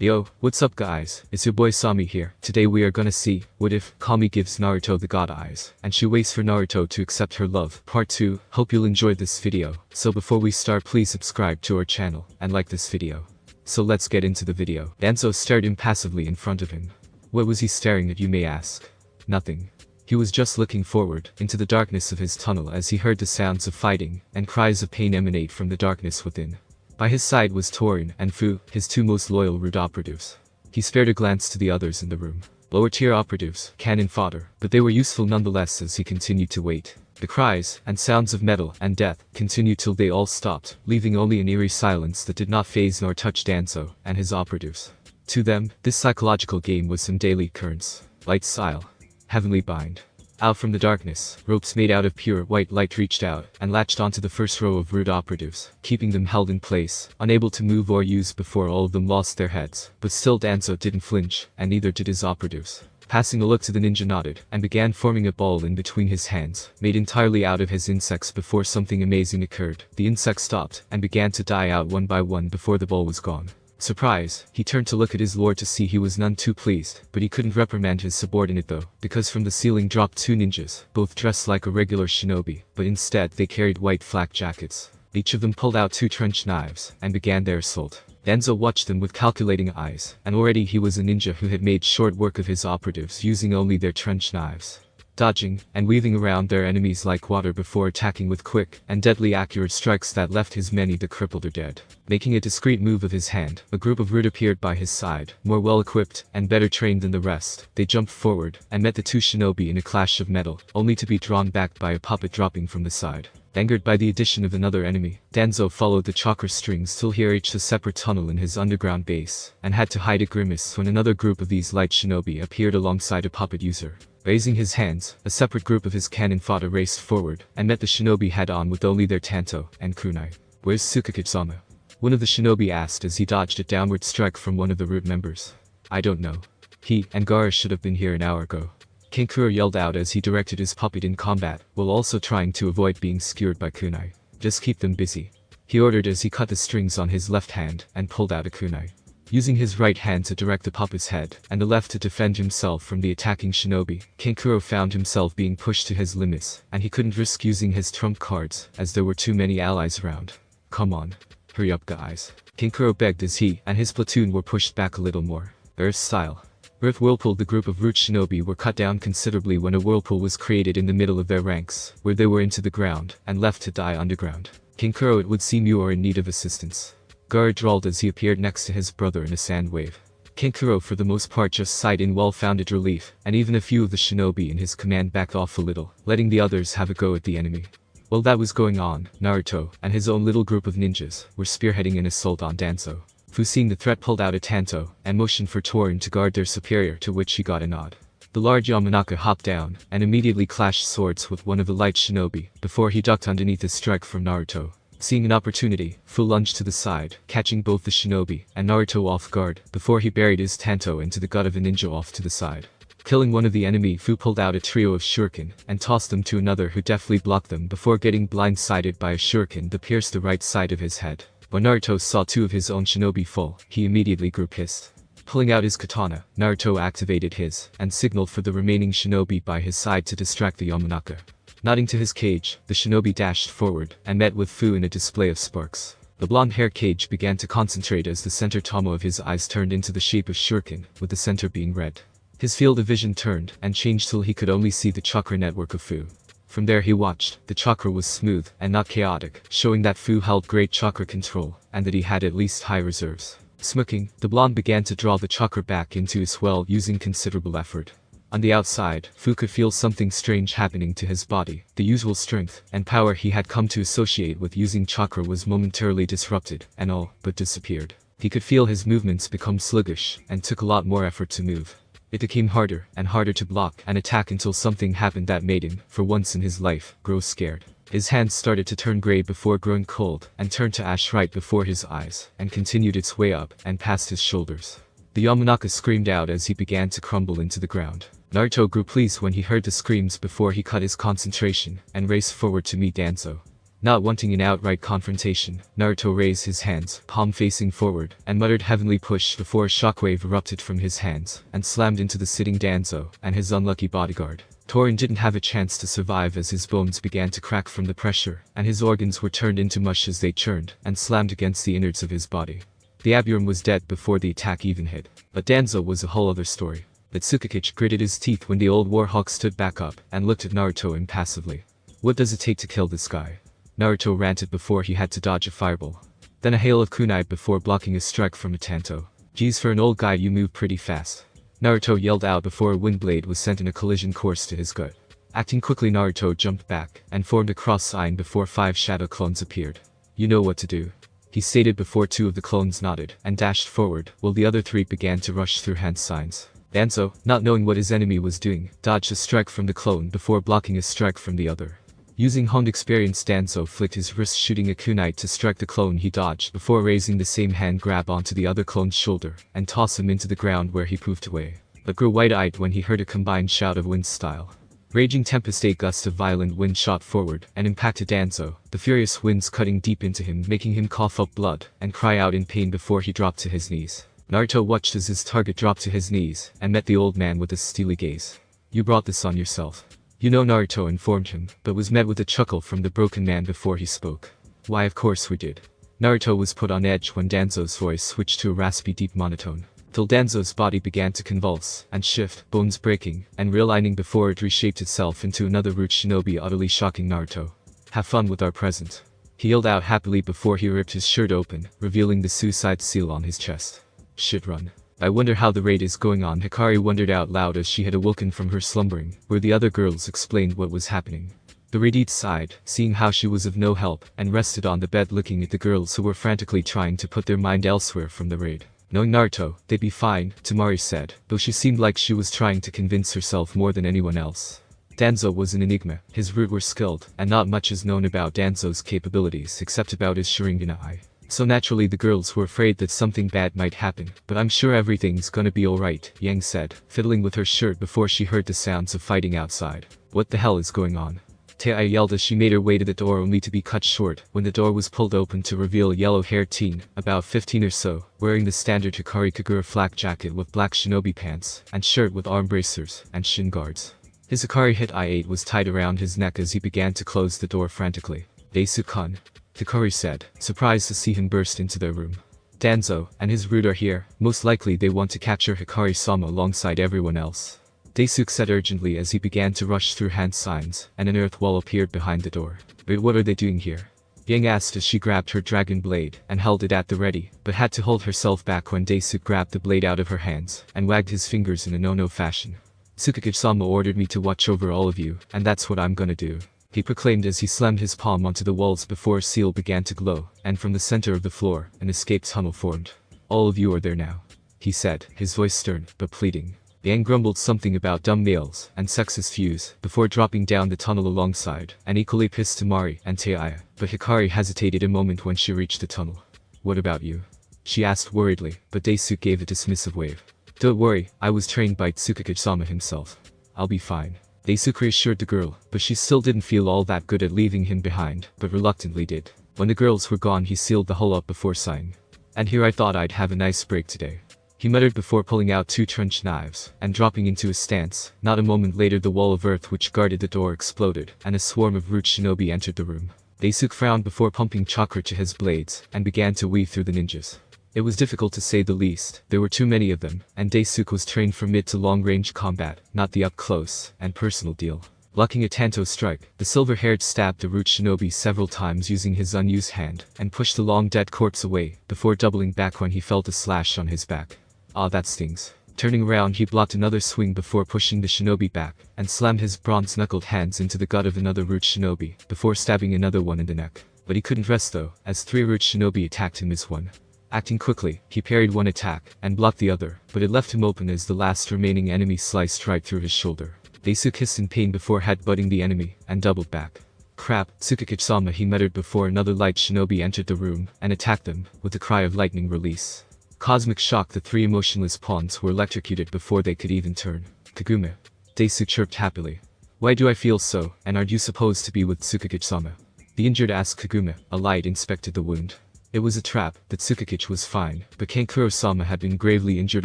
Yo, what's up guys, it's your boy Sami here. Today we are gonna see, what if Kami gives Naruto the God eyes, and she waits for Naruto to accept her love. Part 2, hope you'll enjoy this video. So before we start, please subscribe to our channel, and like this video. So let's get into the video. Danzo stared impassively in front of him. What was he staring at, you may ask? Nothing. He was just looking forward, into the darkness of his tunnel as he heard the sounds of fighting, and cries of pain emanate from the darkness within. By his side was Torin and Fu, his two most loyal root operatives. He spared a glance to the others in the room. Lower tier operatives, cannon fodder, but they were useful nonetheless as he continued to wait. The cries, and sounds of metal and death, continued till they all stopped, leaving only an eerie silence that did not faze nor touch Danzo and his operatives. To them, this psychological game was some daily occurrence. Light style. Heavenly bind. Out from the darkness, ropes made out of pure white light reached out and latched onto the first row of root operatives, keeping them held in place, unable to move or use before all of them lost their heads. But still Danzo didn't flinch, and neither did his operatives. Passing a look to the ninja nodded, and began forming a ball in between his hands, made entirely out of his insects before something amazing occurred. The insects stopped, and began to die out one by one before the ball was gone. Surprise, he turned to look at his lord to see he was none too pleased, but he couldn't reprimand his subordinate though, because from the ceiling dropped two ninjas, both dressed like a regular shinobi, but instead they carried white flak jackets. Each of them pulled out two trench knives, and began their assault. Danzo watched them with calculating eyes, and already he was a ninja who had made short work of his operatives using only their trench knives. Dodging, and weaving around their enemies like water before attacking with quick and deadly accurate strikes that left his men either crippled or dead. Making a discreet move of his hand, a group of root appeared by his side, more well-equipped and better trained than the rest. They jumped forward, and met the two shinobi in a clash of metal, only to be drawn back by a puppet dropping from the side. Angered by the addition of another enemy, Danzo followed the chakra strings till he reached a separate tunnel in his underground base, and had to hide a grimace when another group of these light shinobi appeared alongside a puppet user. Raising his hands, a separate group of his cannon fodder raced forward, and met the shinobi head-on with only their tanto and kunai. "Where's Tsukakitsama?" one of the shinobi asked as he dodged a downward strike from one of the root members. "I don't know. He and Gaara should have been here an hour ago," Kankuro yelled out as he directed his puppet in combat, while also trying to avoid being skewered by kunai. "Just keep them busy," he ordered as he cut the strings on his left hand and pulled out a kunai. Using his right hand to direct the puppet's head, and the left to defend himself from the attacking shinobi, Kankuro found himself being pushed to his limits, and he couldn't risk using his trump cards, as there were too many allies around. "Come on. Hurry up guys," Kankuro begged as he and his platoon were pushed back a little more. Earth style. Earth Whirlpool. The group of root shinobi were cut down considerably when a whirlpool was created in the middle of their ranks, where they were into the ground, and left to die underground. "Kankuro, it would seem you are in need of assistance," Gaara drawled as he appeared next to his brother in a sand wave. Kankuro for the most part just sighed in well-founded relief, and even a few of the shinobi in his command backed off a little, letting the others have a go at the enemy. While that was going on, Naruto, and his own little group of ninjas, were spearheading an assault on Danzo. Fu, seeing the threat, pulled out a tanto, and motioned for Torin to guard their superior, to which he got a nod. The large Yamanaka hopped down, and immediately clashed swords with one of the light shinobi, before he ducked underneath a strike from Naruto. Seeing an opportunity, Fu lunged to the side, catching both the shinobi and Naruto off guard, before he buried his tanto into the gut of a ninja off to the side. Killing one of the enemy, Fu pulled out a trio of shuriken, and tossed them to another who deftly blocked them before getting blindsided by a shuriken that pierced the right side of his head. When Naruto saw two of his own shinobi fall, he immediately grew pissed. Pulling out his katana, Naruto activated his, and signaled for the remaining shinobi by his side to distract the Yamanaka. Nodding to his cage, the shinobi dashed forward, and met with Fu in a display of sparks. The blonde-hair cage began to concentrate as the center tomo of his eyes turned into the shape of shuriken, with the center being red. His field of vision turned, and changed till he could only see the chakra network of Fu. From there he watched, the chakra was smooth, and not chaotic, showing that Fu held great chakra control, and that he had at least high reserves. Smirking, the blonde began to draw the chakra back into his well using considerable effort. On the outside, Fu could feel something strange happening to his body. The usual strength and power he had come to associate with using chakra was momentarily disrupted, and all but disappeared. He could feel his movements become sluggish, and took a lot more effort to move. It became harder and harder to block and attack until something happened that made him, for once in his life, grow scared. His hands started to turn gray before growing cold, and turned to ash right before his eyes, and continued its way up and past his shoulders. The Yamanaka screamed out as he began to crumble into the ground. Naruto grew pleased when he heard the screams before he cut his concentration, and raced forward to meet Danzo. Not wanting an outright confrontation, Naruto raised his hands, palm facing forward, and muttered heavenly push before a shockwave erupted from his hands, and slammed into the sitting Danzo, and his unlucky bodyguard. Torin didn't have a chance to survive as his bones began to crack from the pressure, and his organs were turned into mush as they churned, and slammed against the innards of his body. The Aburame was dead before the attack even hit. But Danzo was a whole other story. But Tsukakage gritted his teeth when the old warhawk stood back up, and looked at Naruto impassively. What does it take to kill this guy? Naruto ranted before he had to dodge a fireball. Then a hail of kunai before blocking a strike from a Tanto. Geez, for an old guy you move pretty fast. Naruto yelled out before a wind blade was sent in a collision course to his gut. Acting quickly, Naruto jumped back, and formed a cross sign before 5 shadow clones appeared. You know what to do, he stated before 2 of the clones nodded, and dashed forward, while the other 3 began to rush through hand signs. Danzo, not knowing what his enemy was doing, dodged a strike from the clone before blocking a strike from the other. Using honed experience, Danzo flicked his wrist, shooting a kunai to strike the clone he dodged before raising the same hand grab onto the other clone's shoulder, and toss him into the ground where he poofed away. But grew wide-eyed when he heard a combined shout of wind style. Raging tempest, a gust of violent wind shot forward and impacted Danzo, the furious winds cutting deep into him, making him cough up blood and cry out in pain before he dropped to his knees. Naruto watched as his target dropped to his knees and met the old man with a steely gaze. You brought this on yourself. You know, Naruto informed him, but was met with a chuckle from the broken man before he spoke. Why, of course we did. Naruto was put on edge when Danzo's voice switched to a raspy deep monotone. Till Danzo's body began to convulse and shift, bones breaking and realigning before it reshaped itself into another root shinobi, utterly shocking Naruto. Have fun with our present. He yelled out happily before he ripped his shirt open, revealing the suicide seal on his chest. Shit, run. I wonder how the raid is going on, Hikari wondered out loud as she had awoken from her slumbering, where the other girls explained what was happening. The raidite sighed, seeing how she was of no help, and rested on the bed looking at the girls who were frantically trying to put their mind elsewhere from the raid. Knowing Naruto, they'd be fine, Tamari said, though she seemed like she was trying to convince herself more than anyone else. Danzo was an enigma, his root were skilled, and not much is known about Danzo's capabilities except about his Sharingan eye. So naturally the girls were afraid that something bad might happen, but I'm sure everything's gonna be alright, Yang said, fiddling with her shirt before she heard the sounds of fighting outside. What the hell is going on? Tei yelled as she made her way to the door, only to be cut short when the door was pulled open to reveal a yellow-haired teen, about 15 or so, wearing the standard Hikari Kagura flak jacket with black shinobi pants, and shirt with arm bracers and shin guards. His Hikari hit I-8 was tied around his neck as he began to close the door frantically. Daisu-kun, Hikari said, surprised to see him burst into their room. Danzo and his root are here, most likely they want to capture Hikari-sama alongside everyone else. Daisuke said urgently as he began to rush through hand signs, and an earth wall appeared behind the door. But what are they doing here? Yang asked as she grabbed her dragon blade and held it at the ready, but had to hold herself back when Daisuke grabbed the blade out of her hands and wagged his fingers in a no-no fashion. Tsukakage-sama ordered me to watch over all of you, and that's what I'm gonna do, he proclaimed as he slammed his palm onto the walls before a seal began to glow, and from the center of the floor, an escape tunnel formed. All of you are there now, he said, his voice stern but pleading. Yang grumbled something about dumb males and sexist views before dropping down the tunnel alongside, and equally pissed Tamari and Teiya, but Hikari hesitated a moment when she reached the tunnel. What about you? She asked worriedly, but Daisuke gave a dismissive wave. Don't worry, I was trained by Tsukakage-sama himself. I'll be fine, Daisuke reassured the girl, but she still didn't feel all that good at leaving him behind, but reluctantly did. When the girls were gone, he sealed the hole up before sighing. And here I thought I'd have a nice break today, he muttered before pulling out 2 trench knives and dropping into a stance. Not a moment later the wall of earth which guarded the door exploded, and a swarm of root shinobi entered the room. Daisuke frowned before pumping chakra to his blades, and began to weave through the ninjas. It was difficult to say the least, there were too many of them, and Daisuke was trained for mid to long range combat, not the up-close and personal deal. Blocking a Tanto strike, the silver-haired stabbed the root shinobi several times using his unused hand, and pushed the long dead corpse away, before doubling back when he felt a slash on his back. Ah, that stings. Turning around, he blocked another swing before pushing the shinobi back, and slammed his bronze-knuckled hands into the gut of another root shinobi, before stabbing another one in the neck. But he couldn't rest though, as 3 root shinobi attacked him as one. Acting quickly, he parried one attack, and blocked the other, but it left him open as the last remaining enemy sliced right through his shoulder. Daisuke hissed in pain before headbutting the enemy, and doubled back. Crap, Tsukakage-sama, he muttered before another light shinobi entered the room, and attacked them, with a cry of lightning release. Cosmic shock, the 3 emotionless pawns were electrocuted before they could even turn. Kaguma, Daisuke chirped happily. Why do I feel so, and aren't you supposed to be with Tsukakage-sama? The injured asked Kaguma. A light inspected the wound. It was a trap, but Tsukakich was fine, but Kankuro-sama had been gravely injured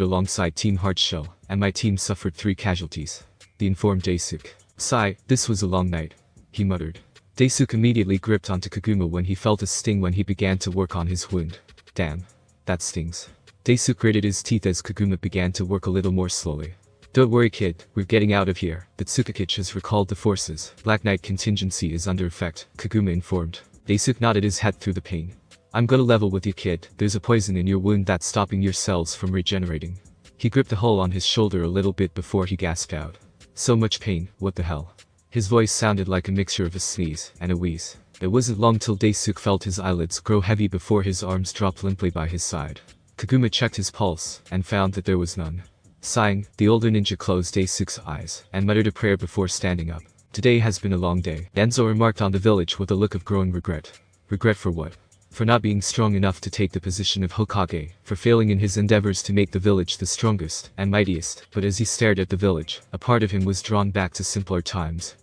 alongside Team Hardshell, and my team suffered 3 casualties. The informed Daisuke. Sigh, this was a long night. He muttered. Daisuke immediately gripped onto Kaguma when he felt a sting when he began to work on his wound. Damn. That stings. Daisuke gritted his teeth as Kaguma began to work a little more slowly. Don't worry kid, we're getting out of here. The Tsukakich has recalled the forces. Black Knight contingency is under effect, Kaguma informed. Daisuke nodded his head through the pain. I'm gonna level with you kid, there's a poison in your wound that's stopping your cells from regenerating. He gripped the hole on his shoulder a little bit before he gasped out. So much pain, what the hell? His voice sounded like a mixture of a sneeze and a wheeze. It wasn't long till Daisuke felt his eyelids grow heavy before his arms dropped limply by his side. Kaguma checked his pulse and found that there was none. Sighing, the older ninja closed Daisuke's eyes and muttered a prayer before standing up. Today has been a long day. Danzo remarked on the village with a look of growing regret. Regret for what? For not being strong enough to take the position of Hokage, for failing in his endeavors to make the village the strongest and mightiest. But as he stared at the village, a part of him was drawn back to simpler times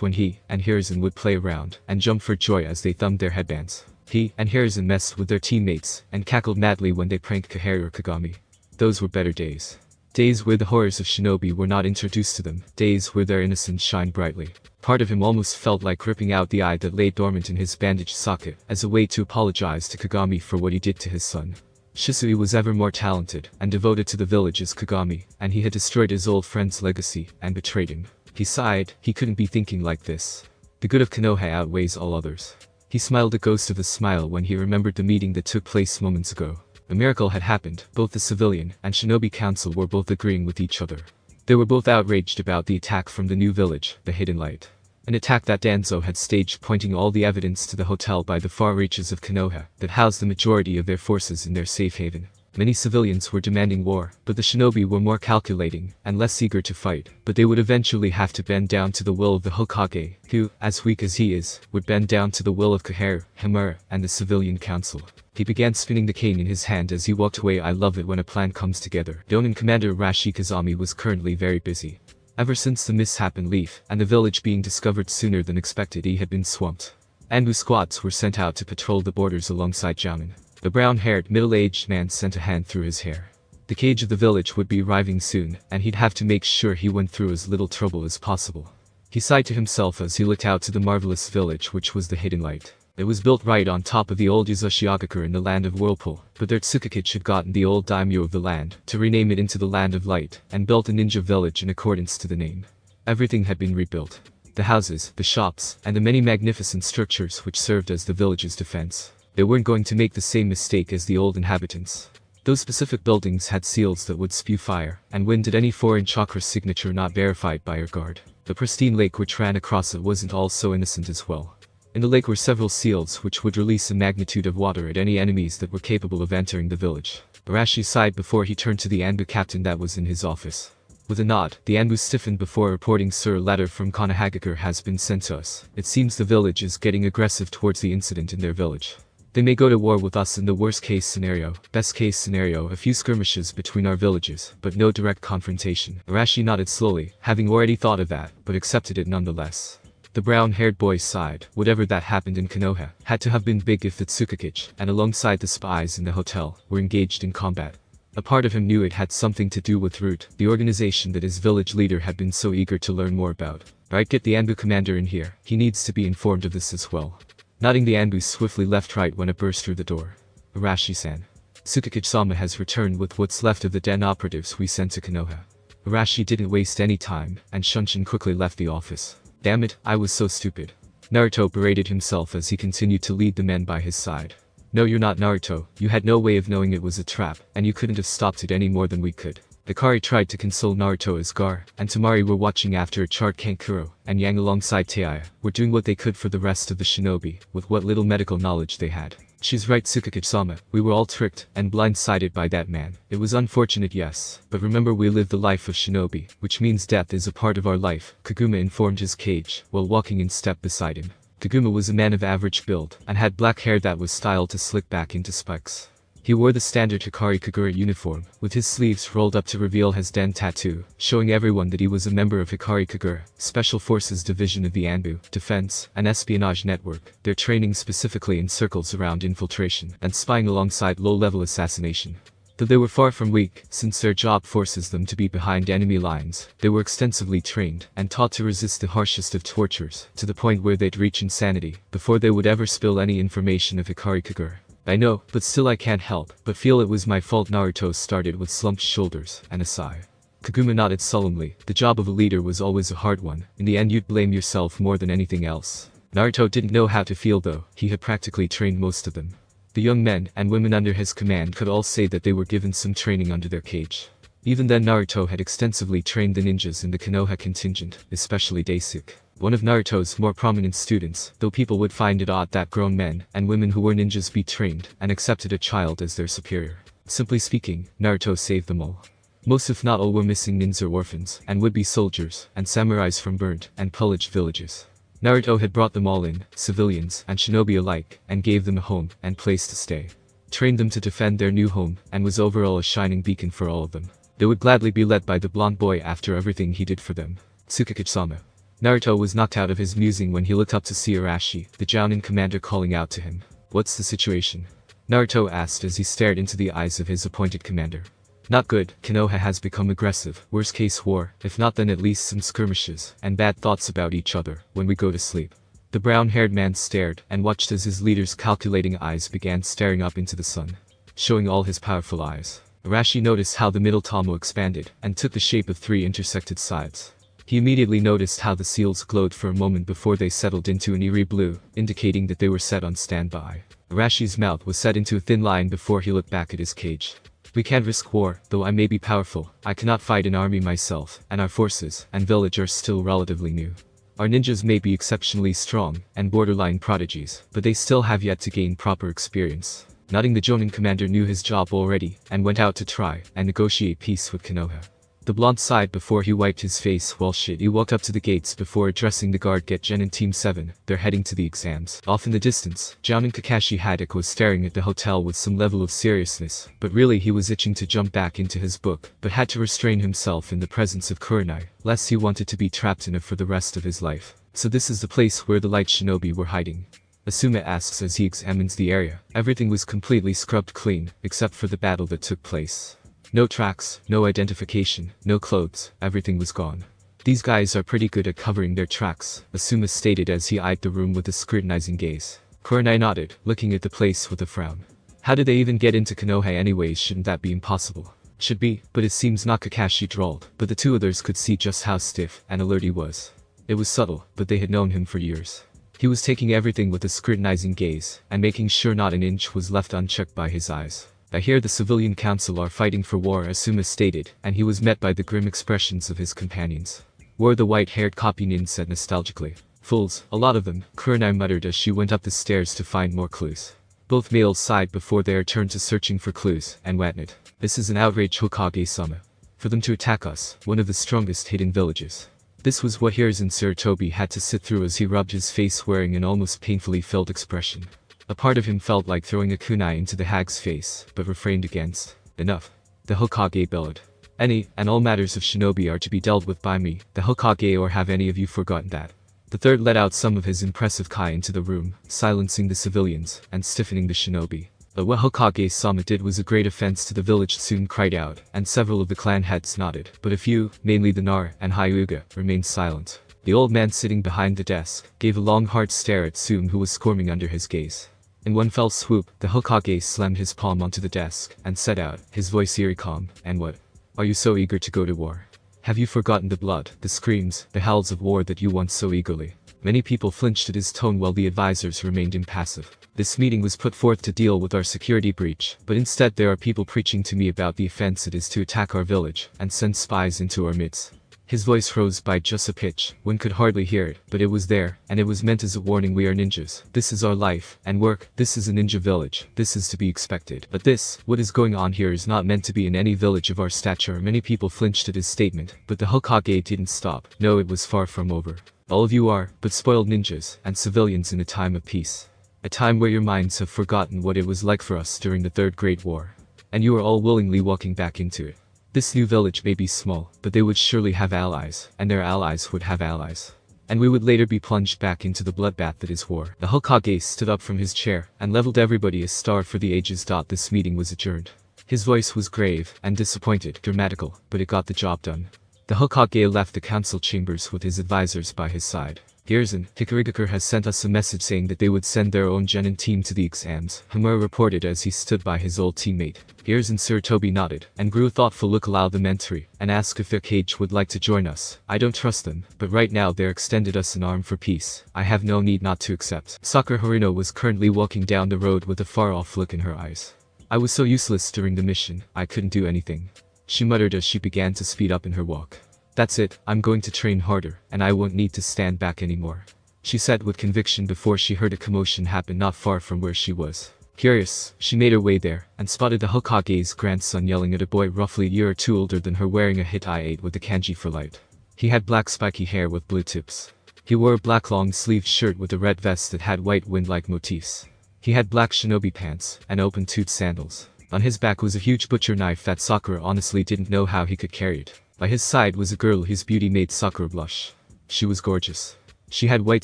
when he and Hiruzen would play around and jump for joy as they thumbed their headbands. He and Hiruzen messed with their teammates and cackled madly when they pranked Kaharu or Kagami. Those were better days. Days where the horrors of shinobi were not introduced to them, days where their innocence shined brightly. Part of him almost felt like ripping out the eye that lay dormant in his bandaged socket as a way to apologize to Kagami for what he did to his son. Shisui was ever more talented and devoted to the village as Kagami, and he had destroyed his old friend's legacy and betrayed him. He sighed, he couldn't be thinking like this. The good of Konoha outweighs all others. He smiled a ghost of a smile when he remembered the meeting that took place moments ago. A miracle had happened, both the civilian and shinobi council were both agreeing with each other. They were both outraged about the attack from the new village, the Hidden Light. An attack that Danzo had staged, pointing all the evidence to the hotel by the far reaches of Konoha that housed the majority of their forces in their safe haven. Many civilians were demanding war, but the shinobi were more calculating and less eager to fight, but they would eventually have to bend down to the will of the Hokage, who, as weak as he is, would bend down to the will of Kaharu, Himura, and the civilian council. He began spinning the cane in his hand as he walked away. I love it when a plan comes together. Donin Commander Arashi Kazami was currently very busy. Ever since the mishap in Leaf, and the village being discovered sooner than expected, he had been swamped. Anbu squads were sent out to patrol the borders alongside Jounin. The brown-haired, middle-aged man sent a hand through his hair. The cage of the village would be arriving soon, and he'd have to make sure he went through as little trouble as possible. He sighed to himself as he looked out to the marvelous village which was the Hidden Light. It was built right on top of the old Yuzushiogakure in the land of Whirlpool, but their Tsukakich had gotten the old daimyo of the land to rename it into the Land of Light, and built a ninja village in accordance to the name. Everything had been rebuilt. The houses, the shops, and the many magnificent structures which served as the village's defense. They weren't going to make the same mistake as the old inhabitants. Those specific buildings had seals that would spew fire and wind at any foreign chakra signature not verified by your guard. The pristine lake which ran across it wasn't all so innocent as well. In the lake were several seals which would release a magnitude of water at any enemies that were capable of entering the village. Arashi sighed before he turned to the Anbu captain that was in his office. With a nod, the Anbu stiffened before reporting, Sir, a letter from Konohagakure has been sent to us. It seems the village is getting aggressive towards the incident in their village. They may go to war with us in the worst case scenario. Best case scenario, a few skirmishes between our villages, but no direct confrontation. Arashi nodded slowly, having already thought of that, but accepted it nonetheless. The brown-haired boy sighed. Whatever that happened in Konoha had to have been big if the Tsukakich, and alongside the spies in the hotel, were engaged in combat. A part of him knew it had something to do with Root, the organization that his village leader had been so eager to learn more about. Right, get the Anbu commander in here. He needs to be informed of this as well. Nodding, the Anbu swiftly left right when it burst through the door. Arashi-san. Tsukakich-sama has returned with what's left of the den operatives we sent to Konoha. Arashi didn't waste any time, and Shunshin quickly left the office. Damn it, I was so stupid. Naruto berated himself as he continued to lead the men by his side. No, you're not Naruto, you had no way of knowing it was a trap, and you couldn't have stopped it any more than we could. Hikari tried to console Naruto as Gar and Tamari were watching after a chart. Kankuro and Yang alongside Taiya were doing what they could for the rest of the shinobi, with what little medical knowledge they had. She's right, Tsukakich-sama, we were all tricked and blindsided by that man. It was unfortunate, yes, but remember we live the life of shinobi, which means death is a part of our life, Kaguma informed his cage, while walking in step beside him. Kaguma was a man of average build, and had black hair that was styled to slick back into spikes. He wore the standard Hikari Kagura uniform, with his sleeves rolled up to reveal his den tattoo, showing everyone that he was a member of Hikari Kagura, Special Forces Division of the Anbu, Defense, and Espionage Network, their training specifically in circles around infiltration and spying alongside low-level assassination. Though they were far from weak, since their job forces them to be behind enemy lines, they were extensively trained and taught to resist the harshest of tortures, to the point where they'd reach insanity, before they would ever spill any information of Hikari Kagura. I know, but still I can't help but feel it was my fault. Naruto started with slumped shoulders and a sigh. Kaguma nodded solemnly. The job of a leader was always a hard one. In the end you'd blame yourself more than anything else. Naruto didn't know how to feel though, he had practically trained most of them. The young men and women under his command could all say that they were given some training under their cage. Even then Naruto had extensively trained the ninjas in the Konoha contingent, especially Daisuke, one of Naruto's more prominent students, though people would find it odd that grown men and women who were ninjas be trained and accepted a child as their superior. Simply speaking, Naruto saved them all. Most if not all were missing ninja orphans and would-be soldiers and samurais from burnt and pillaged villages. Naruto had brought them all in, civilians and shinobi alike, and gave them a home and place to stay. Trained them to defend their new home and was overall a shining beacon for all of them. They would gladly be led by the blonde boy after everything he did for them. Tsukakage-sama. Naruto was knocked out of his musing when he looked up to see Arashi, the Jounin commander, calling out to him. "What's the situation?" Naruto asked as he stared into the eyes of his appointed commander. "Not good. Konoha has become aggressive. Worst case war, if not then at least some skirmishes and bad thoughts about each other when we go to sleep." The brown-haired man stared and watched as his leader's calculating eyes began staring up into the sun, showing all his powerful eyes. Arashi noticed how the middle tomo expanded and took the shape of three intersected sides. He immediately noticed how the seals glowed for a moment before they settled into an eerie blue, indicating that they were set on standby. Arashi's mouth was set into a thin line before he looked back at his cage. "We can't risk war, though I may be powerful. I cannot fight an army myself, and our forces and village are still relatively new. Our ninjas may be exceptionally strong and borderline prodigies, but they still have yet to gain proper experience." Nodding, the Jounin commander knew his job already and went out to try and negotiate peace with Konoha. The blonde sighed before he wiped his face. "Well shit." He walked up to the gates before addressing the guard. "Get Genin Team 7, they're heading to the exams." Off in the distance, Jounin Kakashi Haddock was staring at the hotel with some level of seriousness, but really he was itching to jump back into his book, but had to restrain himself in the presence of Kurenai, lest he wanted to be trapped in it for the rest of his life. "So this is the place where the light shinobi were hiding?" Asuma asks as he examines the area. Everything was completely scrubbed clean, except for the battle that took place. No tracks, no identification, no clothes, everything was gone. "These guys are pretty good at covering their tracks," Asuma stated as he eyed the room with a scrutinizing gaze. Kurenai nodded, looking at the place with a frown. "How did they even get into Konoha anyways? Shouldn't that be impossible?" "Should be, but it seems not," Kakashi drawled, but the two others could see just how stiff and alert he was. It was subtle, but they had known him for years. He was taking everything with a scrutinizing gaze, and making sure not an inch was left unchecked by his eyes. "I hear the civilian council are fighting for war," Asuma stated, and he was met by the grim expressions of his companions. "War," the white-haired copy nin said nostalgically. "Fools, a lot of them," Kurenai muttered as she went up the stairs to find more clues. Both males sighed before they returned to searching for clues, and whatnot. "This is an outrage, Hokage-sama. For them to attack us, one of the strongest hidden villages." This was what Hiruzen Sarutobi had to sit through as he rubbed his face, wearing an almost painfully filled expression. A part of him felt like throwing a kunai into the hag's face, but refrained against. "Enough," the Hokage bellowed. "Any and all matters of shinobi are to be dealt with by me, the Hokage, or have any of you forgotten that?" The third let out some of his impressive kai into the room, silencing the civilians and stiffening the shinobi. But what Hokage-sama did was a great offense to the village, soon cried out, and several of the clan heads nodded, but a few, mainly the Nar and Hyuga, remained silent. The old man sitting behind the desk gave a long hard stare at Sum, who was squirming under his gaze. In one fell swoop, the Hokage slammed his palm onto the desk and said out, his voice eerie calm, "And what? Are you so eager to go to war? Have you forgotten the blood, the screams, the howls of war that you want so eagerly?" Many people flinched at his tone while the advisors remained impassive. "This meeting was put forth to deal with our security breach, but instead there are people preaching to me about the offense it is to attack our village and send spies into our midst." His voice rose by just a pitch. One could hardly hear it, but it was there, and it was meant as a warning. "We are ninjas. This is our life and work. This is a ninja village. This is to be expected. But this, what is going on here, is not meant to be in any village of our stature." Many people flinched at his statement, but the Hokage didn't stop. "No, it was far from over. All of you are but spoiled ninjas and civilians in a time of peace. A time where your minds have forgotten what it was like for us during the Third Great War. And you are all willingly walking back into it. This new village may be small, but they would surely have allies, and their allies would have allies. And we would later be plunged back into the bloodbath that is war. The Hokage stood up from his chair, and leveled everybody a star for the ages. This meeting was adjourned. His voice was grave, and disappointed, dramatical, but it got the job done. The Hokage left the council chambers with his advisors by his side. Hiruzen, Hikarigakur has sent us a message saying that they would send their own genin team to the exams, Hamura reported as he stood by his old teammate. Hiruzen Sarutobi nodded, and grew a thoughtful look allowed the mentee, and asked if their cage would like to join us. I don't trust them, but right now they're extended us an arm for peace. I have no need not to accept. Sakura Horino was currently walking down the road with a far-off look in her eyes. I was so useless during the mission, I couldn't do anything. She muttered as she began to speed up in her walk. That's it, I'm going to train harder, and I won't need to stand back anymore. She said with conviction before she heard a commotion happen not far from where she was. Curious, she made her way there, and spotted the Hokage's grandson yelling at a boy roughly a year or two older than her wearing a hit I-8 with the kanji for light. He had black spiky hair with blue tips. He wore a black long-sleeved shirt with a red vest that had white wind-like motifs. He had black shinobi pants, and open-toed sandals. On his back was a huge butcher knife that Sakura honestly didn't know how he could carry it. By his side was a girl whose beauty made Sakura blush. She was gorgeous. She had white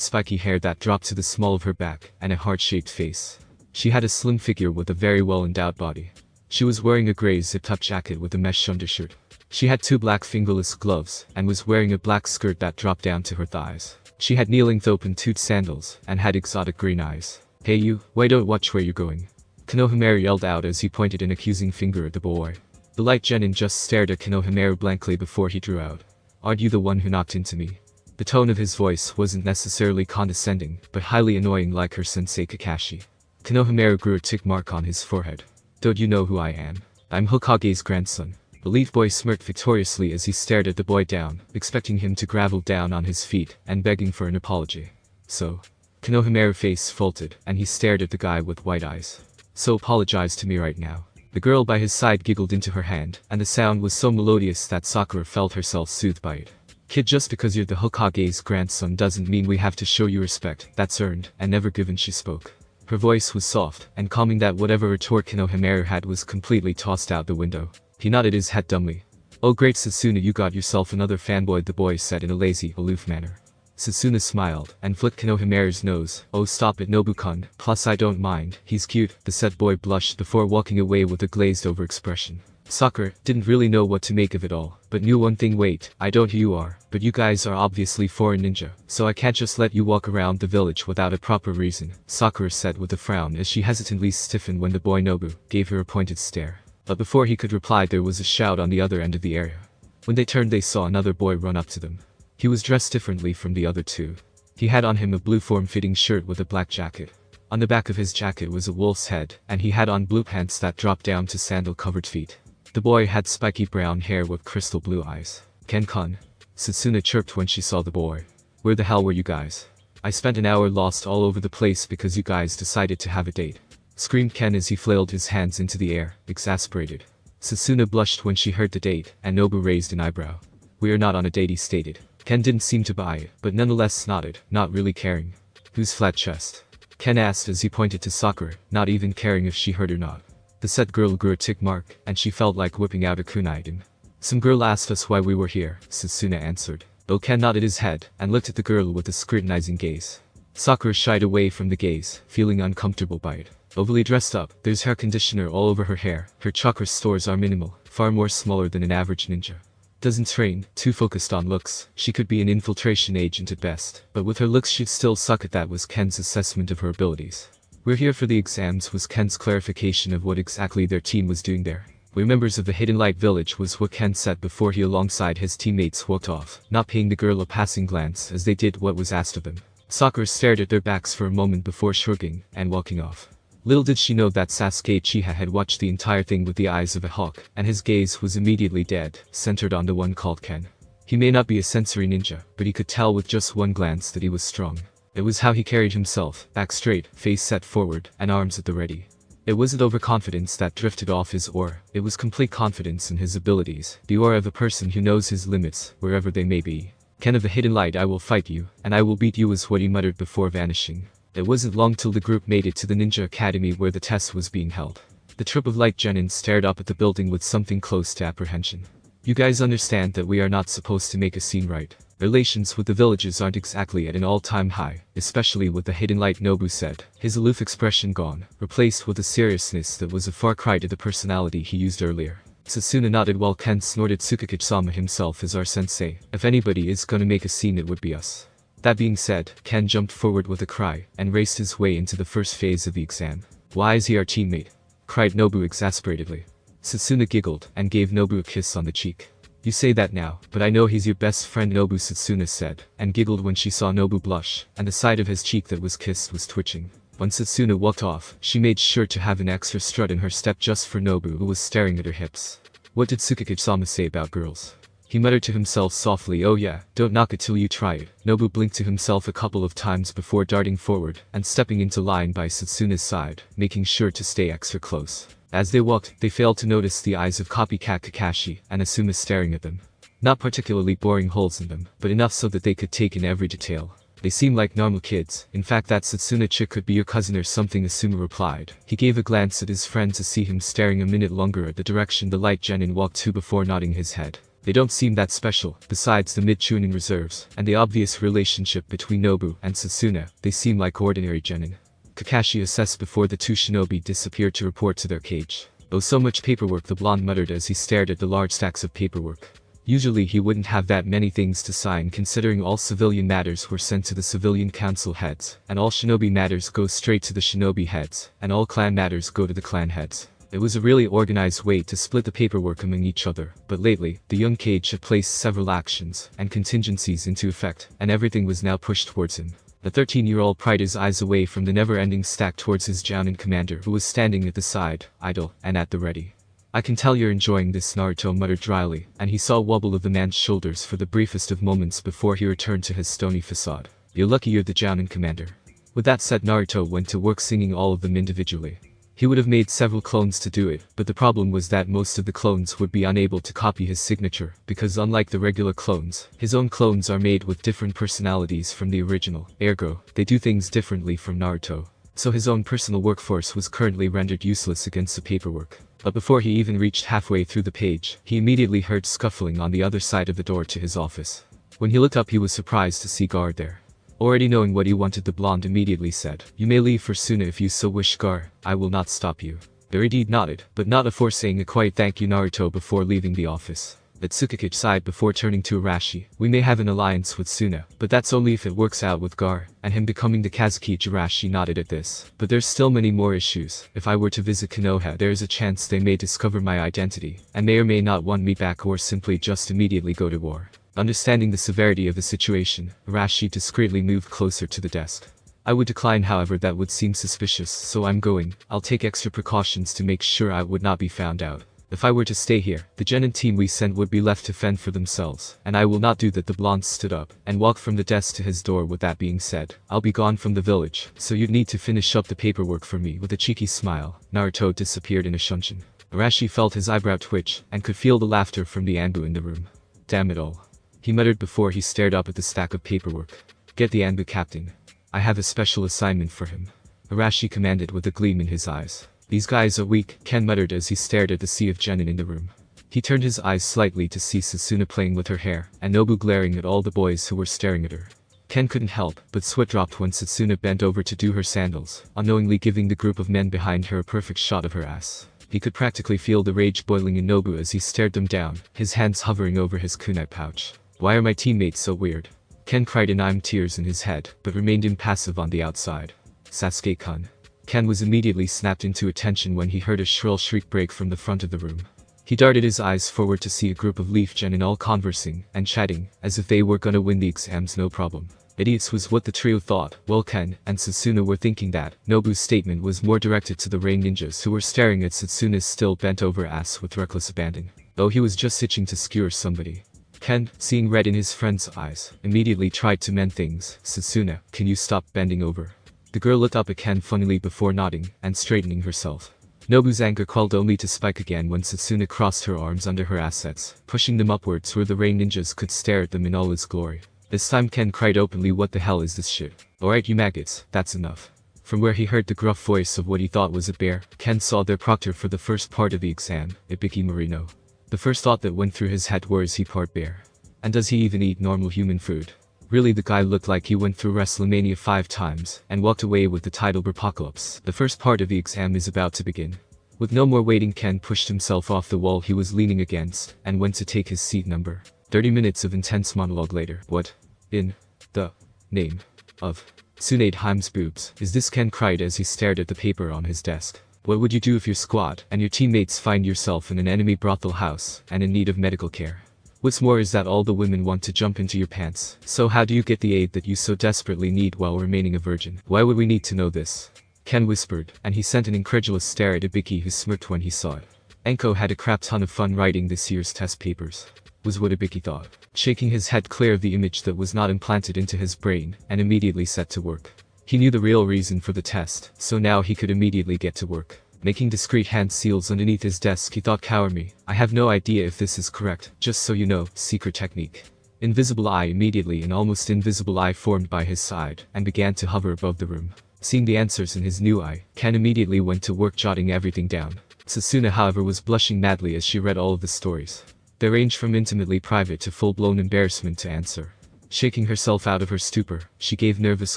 spiky hair that dropped to the small of her back, and a heart-shaped face. She had a slim figure with a very well-endowed body. She was wearing a grey zipped-up jacket with a mesh undershirt. She had 2 black fingerless gloves, and was wearing a black skirt that dropped down to her thighs. She had knee-length open-toed sandals, and had exotic green eyes. Hey you, why don't watch where you're going? Konohamaru yelled out as he pointed an accusing finger at the boy. The Light Genin just stared at Konohamaru blankly before he drew out. Aren't you the one who knocked into me? The tone of his voice wasn't necessarily condescending, but highly annoying like her sensei Kakashi. Konohamaru grew a tick mark on his forehead. Don't you know who I am? I'm Hokage's grandson. The leaf boy smirked victoriously as he stared at the boy down, expecting him to grovel down on his feet, and begging for an apology. So? Konohamaru's face faltered, and he stared at the guy with white eyes. So apologize to me right now. The girl by his side giggled into her hand, and the sound was so melodious that Sakura felt herself soothed by it. Kid, just because you're the Hokage's grandson doesn't mean we have to show you respect, that's earned, and never given, she spoke. Her voice was soft, and calming that whatever retort Konohamaru had was completely tossed out the window. He nodded his head dumbly. Oh great Sasuna, you got yourself another fanboy, the boy said in a lazy, aloof manner. Sasuna smiled, and flicked Konohamaru's nose. Oh stop it Nobu-kun, plus I don't mind, he's cute, the said boy blushed before walking away with a glazed over expression. Sakura didn't really know what to make of it all, but knew one thing. Wait, I don't who you are, but you guys are obviously foreign ninja, so I can't just let you walk around the village without a proper reason, Sakura said with a frown as she hesitantly stiffened when the boy Nobu gave her a pointed stare. But before he could reply there was a shout on the other end of the area. When they turned they saw another boy run up to them. He was dressed differently from the other two. He had on him a blue form-fitting shirt with a black jacket. On the back of his jacket was a wolf's head, and he had on blue pants that dropped down to sandal-covered feet. The boy had spiky brown hair with crystal blue eyes. Ken-kun, Sasuna chirped when she saw the boy. Where the hell were you guys? I spent an hour lost all over the place because you guys decided to have a date. Screamed Ken as he flailed his hands into the air, exasperated. Sasuna blushed when she heard the date, and Nobu raised an eyebrow. We are not on a date, he stated. Ken didn't seem to buy it, but nonetheless nodded, not really caring. Whose flat chest? Ken asked as he pointed to Sakura, not even caring if she heard or not. The said girl grew a tick mark, and she felt like whipping out a kunai at him. Some girl asked us why we were here, Sasuna answered. Though Ken nodded his head, and looked at the girl with a scrutinizing gaze. Sakura shied away from the gaze, feeling uncomfortable by it. Overly dressed up, there's hair conditioner all over her hair, her chakra stores are minimal, far more smaller than an average ninja. Doesn't train, too focused on looks, she could be an infiltration agent at best, but with her looks she'd still suck at that was Ken's assessment of her abilities. We're here for the exams was Ken's clarification of what exactly their team was doing there. We're members of the Hidden Light Village was what Ken said before he alongside his teammates walked off, not paying the girl a passing glance as they did what was asked of them. Sakura stared at their backs for a moment before shrugging, and walking off. Little did she know that Sasuke Uchiha had watched the entire thing with the eyes of a hawk, and his gaze was immediately dead, centered on the one called Ken. He may not be a sensory ninja, but he could tell with just one glance that he was strong. It was how he carried himself, back straight, face set forward, and arms at the ready. It wasn't overconfidence that drifted off his aura, it was complete confidence in his abilities, the aura of a person who knows his limits, wherever they may be. Ken of the Hidden Light, I will fight you, and I will beat you, was what he muttered before vanishing. It wasn't long till the group made it to the ninja academy where the test was being held. The troop of Light Genin stared up at the building with something close to apprehension. You guys understand that we are not supposed to make a scene, right? Relations with the villages aren't exactly at an all-time high, especially with the hidden light, Nobu said, his aloof expression gone, replaced with a seriousness that was a far cry to the personality he used earlier. Sasuna nodded while Ken snorted. Tsukikage-sama himself is our sensei. If anybody is gonna make a scene, it would be us. That being said, Ken jumped forward with a cry and raced his way into the first phase of the exam. Why is he our teammate? Cried Nobu exasperatedly. Sasuna giggled and gave Nobu a kiss on the cheek. You say that now, but I know he's your best friend, Nobu, Sasuna said, and giggled when she saw Nobu blush, and the side of his cheek that was kissed was twitching. When Sasuna walked off, she made sure to have an extra strut in her step just for Nobu, who was staring at her hips. What did Tsukikage-sama say about girls? He muttered to himself softly. Oh yeah, don't knock it till you try it. Nobu blinked to himself a couple of times before darting forward and stepping into line by Satsuna's side, making sure to stay extra close. As they walked, they failed to notice the eyes of copycat Kakashi and Asuma staring at them. Not particularly boring holes in them, but enough so that they could take in every detail. They seem like normal kids. In fact, that Satsuna chick could be your cousin or something, Asuma replied. He gave a glance at his friend to see him staring a minute longer at the direction the Light Genin walked to before nodding his head. They don't seem that special, besides the mid-tuning reserves, and the obvious relationship between Nobu and Sasuna, they seem like ordinary genin. Kakashi assessed before the two shinobi disappeared to report to their cage. Oh, so much paperwork, the blonde muttered as he stared at the large stacks of paperwork. Usually he wouldn't have that many things to sign, considering all civilian matters were sent to the civilian council heads, and all shinobi matters go straight to the shinobi heads, and all clan matters go to the clan heads. It was a really organized way to split the paperwork among each other, but lately, the young Cage had placed several actions and contingencies into effect, and everything was now pushed towards him. The 13-year-old pried his eyes away from the never-ending stack towards his Jounin commander, who was standing at the side, idle, and at the ready. I can tell you're enjoying this, Naruto muttered dryly, and he saw a wobble of the man's shoulders for the briefest of moments before he returned to his stony facade. You're lucky you're the Jounin commander. With that said, Naruto went to work singing all of them individually. He would have made several clones to do it, but the problem was that most of the clones would be unable to copy his signature, because unlike the regular clones, his own clones are made with different personalities from the original, ergo, they do things differently from Naruto. So his own personal workforce was currently rendered useless against the paperwork. But before he even reached halfway through the page, he immediately heard scuffling on the other side of the door to his office. When he looked up, he was surprised to see Gar there. Already knowing what he wanted, the blonde immediately said, "You may leave for Suna if you so wish, Gar. I will not stop you." Veridid nodded, but not before saying a quiet thank you Naruto before leaving the office. Tsukikage sighed before turning to Arashi. "We may have an alliance with Suna, but that's only if it works out with Gar, and him becoming the Kazukage." Arashi nodded at this. "But there's still many more issues. If I were to visit Konoha, there is a chance they may discover my identity, and may or may not want me back, or simply just immediately go to war." Understanding the severity of the situation, Arashi discreetly moved closer to the desk. "I would decline, however, that would seem suspicious, so I'm going. I'll take extra precautions to make sure I would not be found out. If I were to stay here, the Genin team we sent would be left to fend for themselves, and I will not do that." The blonde stood up and walked from the desk to his door. "With that being said, I'll be gone from the village, so you'd need to finish up the paperwork for me." With a cheeky smile, Naruto disappeared in a shunshin. Arashi felt his eyebrow twitch and could feel the laughter from the Anbu in the room. "Damn it all," he muttered before he stared up at the stack of paperwork. "Get the Anbu captain. I have a special assignment for him," Arashi commanded with a gleam in his eyes. "These guys are weak," Ken muttered as he stared at the sea of genin in the room. He turned his eyes slightly to see Sasuna playing with her hair, and Nobu glaring at all the boys who were staring at her. Ken couldn't help but sweat dropped when Sasuna bent over to do her sandals, unknowingly giving the group of men behind her a perfect shot of her ass. He could practically feel the rage boiling in Nobu as he stared them down, his hands hovering over his kunai pouch. "Why are my teammates so weird?" Ken cried in tears in his head, but remained impassive on the outside. "Sasuke-kun." Ken was immediately snapped into attention when he heard a shrill shriek break from the front of the room. He darted his eyes forward to see a group of Leaf Genin all conversing and chatting, as if they were gonna win the exams no problem. Idiots was what the trio thought. Well, Ken and Sasuna were thinking that. Nobu's statement was more directed to the rain ninjas who were staring at Satsuna's still bent over ass with reckless abandon. Though he was just itching to skewer somebody. Ken, seeing red in his friend's eyes, immediately tried to mend things. "Sasuna, can you stop bending over?" The girl looked up at Ken funnily before nodding and straightening herself. Nobu's anger quelled only to spike again when Sasuna crossed her arms under her assets, pushing them upwards where the rain ninjas could stare at them in all its glory. This time Ken cried openly, "What the hell is this shit? Alright you maggots, that's enough." From where he heard the gruff voice of what he thought was a bear, Ken saw their proctor for the first part of the exam, Ibiki Marino. The first thought that went through his head was, he part bear? And does he even eat normal human food? Really, the guy looked like he went through WrestleMania 5 times and walked away with the title Apocalypse. The first part of the exam is about to begin. With no more waiting, Ken pushed himself off the wall he was leaning against and went to take his seat. Number 30 minutes of intense monologue later. What in the name of Tsunadeheim's boobs is this? Ken cried as he stared at the paper on his desk. What would you do if your squad and your teammates find yourself in an enemy brothel house and in need of medical care? What's more is that all the women want to jump into your pants. So how do you get the aid that you so desperately need while remaining a virgin? Why would we need to know this? Ken whispered, and he sent an incredulous stare at Ibiki, who smirked when he saw it. Enko had a crap ton of fun writing this year's test papers, was what Ibiki thought, shaking his head clear of the image that was not implanted into his brain, and immediately set to work. He knew the real reason for the test, so now he could immediately get to work. Making discreet hand seals underneath his desk, he thought calmly, "I have no idea if this is correct, just so you know, secret technique." Invisible eye. Immediately an almost invisible eye formed by his side and began to hover above the room. Seeing the answers in his new eye, Ken immediately went to work jotting everything down. Sasuna, however, was blushing madly as she read all of the stories. They ranged from intimately private to full-blown embarrassment to answer. Shaking herself out of her stupor, she gave nervous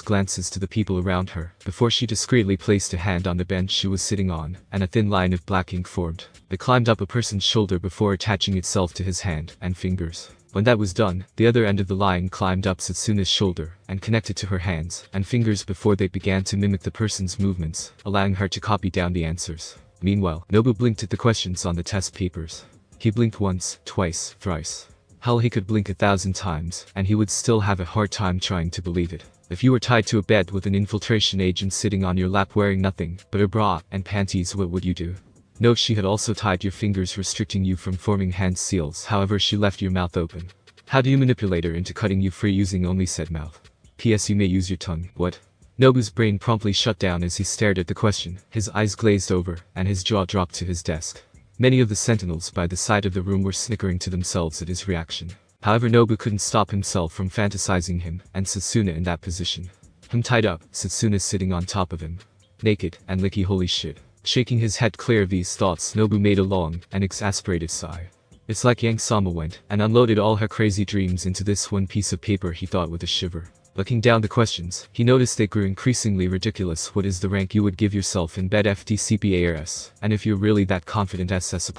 glances to the people around her, before she discreetly placed a hand on the bench she was sitting on, and a thin line of black ink formed. It climbed up a person's shoulder before attaching itself to his hand and fingers. When that was done, the other end of the line climbed up Satsuna's shoulder and connected to her hands and fingers before they began to mimic the person's movements, allowing her to copy down the answers. Meanwhile, Nobu blinked at the questions on the test papers. He blinked once, twice, thrice. Hell, he could blink 1,000 times, and he would still have a hard time trying to believe it. If you were tied to a bed with an infiltration agent sitting on your lap wearing nothing but a bra and panties, what would you do? No, she had also tied your fingers, restricting you from forming hand seals. However, she left your mouth open. How do you manipulate her into cutting you free using only said mouth? P.S. You may use your tongue. What? Nobu's brain promptly shut down as he stared at the question. His eyes glazed over, and his jaw dropped to his desk. Many of the sentinels by the side of the room were snickering to themselves at his reaction. However, Nobu couldn't stop himself from fantasizing him and Satsuna in that position. Him tied up, Satsuna sitting on top of him. Naked, and licky, holy shit. Shaking his head clear of these thoughts, Nobu made a long and exasperated sigh. It's like Yang Sama went and unloaded all her crazy dreams into this one piece of paper, he thought with a shiver. Looking down the questions, he noticed they grew increasingly ridiculous. What is the rank you would give yourself in bed? FTCPARS. And if you're really that confident, SS'.